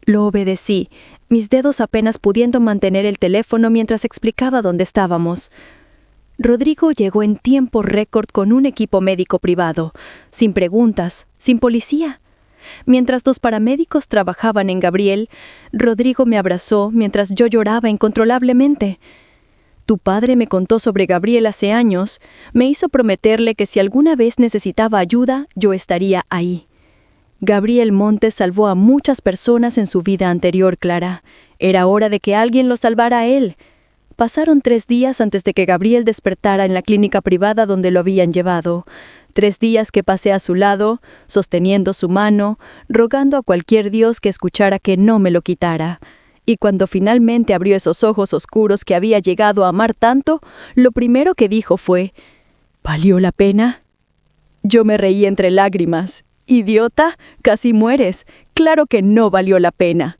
Lo obedecí, mis dedos apenas pudiendo mantener el teléfono mientras explicaba dónde estábamos. Rodrigo llegó en tiempo récord con un equipo médico privado, sin preguntas, sin policía. Mientras los paramédicos trabajaban en Gabriel, Rodrigo me abrazó mientras yo lloraba incontrolablemente. tu padre me contó sobre Gabriel hace años, me hizo prometerle que si alguna vez necesitaba ayuda, yo estaría ahí. Gabriel Montes salvó a muchas personas en su vida anterior, Clara. Era hora de que alguien lo salvara a él. Pasaron 3 días antes de que Gabriel despertara en la clínica privada donde lo habían llevado. 3 días que pasé a su lado, sosteniendo su mano, rogando a cualquier Dios que escuchara que no me lo quitara. Y cuando finalmente abrió esos ojos oscuros que había llegado a amar tanto, lo primero que dijo fue: ¿valió la pena? Yo me reí entre lágrimas. Idiota, casi mueres. Claro que no valió la pena.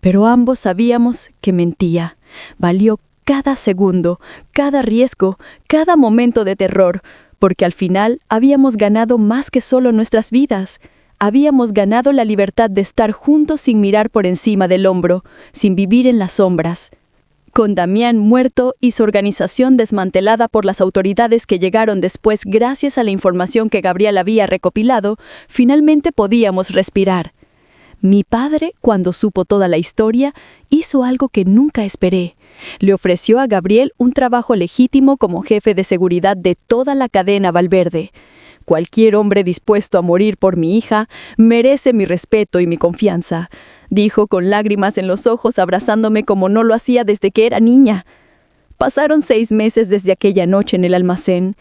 Pero ambos sabíamos que mentía. Valió cada segundo, cada riesgo, cada momento de terror, porque al final habíamos ganado más que solo nuestras vidas. Habíamos ganado la libertad de estar juntos sin mirar por encima del hombro, sin vivir en las sombras. Con Damián muerto y su organización desmantelada por las autoridades que llegaron después gracias a la información que Gabriel había recopilado, finalmente podíamos respirar. Mi padre, cuando supo toda la historia, hizo algo que nunca esperé. Le ofreció a Gabriel un trabajo legítimo como jefe de seguridad de toda la cadena Valverde. Cualquier hombre dispuesto a morir por mi hija merece mi respeto y mi confianza, dijo con lágrimas en los ojos, abrazándome como no lo hacía desde que era niña. Pasaron 6 meses desde aquella noche en el almacén.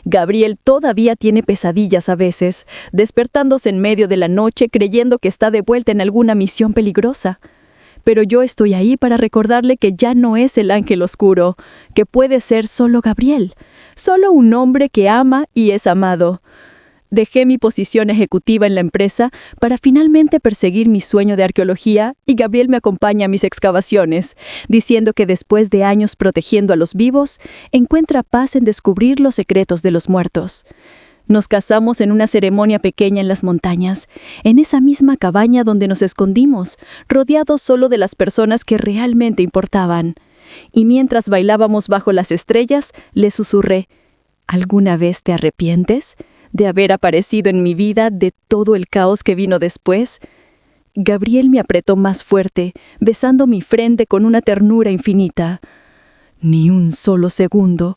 Gabriel todavía tiene pesadillas a veces, despertándose en medio de la noche creyendo que está de vuelta en alguna misión peligrosa. Pero yo estoy ahí para recordarle que ya no es el ángel oscuro, que puede ser solo Gabriel, solo un hombre que ama y es amado. Dejé mi posición ejecutiva en la empresa para finalmente perseguir mi sueño de arqueología y Gabriel me acompaña a mis excavaciones, diciendo que después de años protegiendo a los vivos, encuentra paz en descubrir los secretos de los muertos. Nos casamos en una ceremonia pequeña en las montañas, en esa misma cabaña donde nos escondimos, rodeados solo de las personas que realmente importaban. Y mientras bailábamos bajo las estrellas, le susurré: ¿alguna vez te arrepientes de haber aparecido en mi vida, de todo el caos que vino después? Gabriel me apretó más fuerte, besando mi frente con una ternura infinita. Ni un solo segundo.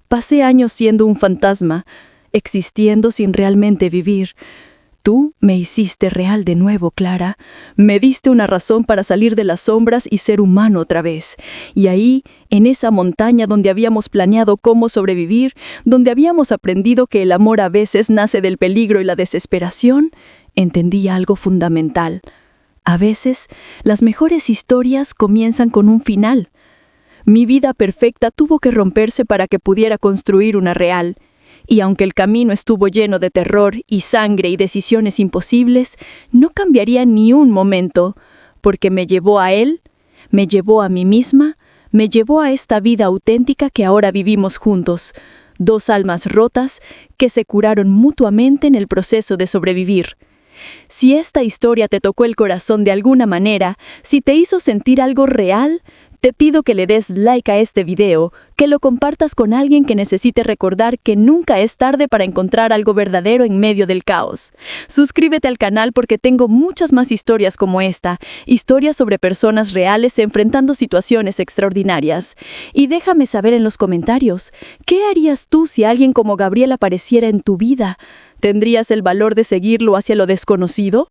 Pasé años siendo un fantasma, existiendo sin realmente vivir. Tú me hiciste real de nuevo, Clara. Me diste una razón para salir de las sombras y ser humano otra vez. Y ahí, en esa montaña donde habíamos planeado cómo sobrevivir, donde habíamos aprendido que el amor a veces nace del peligro y la desesperación, entendí algo fundamental. A veces, las mejores historias comienzan con un final. Mi vida perfecta tuvo que romperse para que pudiera construir una real. Y aunque el camino estuvo lleno de terror y sangre y decisiones imposibles, no cambiaría ni un momento, porque me llevó a él, me llevó a mí misma, me llevó a esta vida auténtica que ahora vivimos juntos, 2 almas rotas que se curaron mutuamente en el proceso de sobrevivir. Si esta historia te tocó el corazón de alguna manera, si te hizo sentir algo real, te pido que le des like a este video, que lo compartas con alguien que necesite recordar que nunca es tarde para encontrar algo verdadero en medio del caos. Suscríbete al canal porque tengo muchas más historias como esta, historias sobre personas reales enfrentando situaciones extraordinarias. Y déjame saber en los comentarios, ¿qué harías tú si alguien como Gabriel apareciera en tu vida? ¿Tendrías el valor de seguirlo hacia lo desconocido?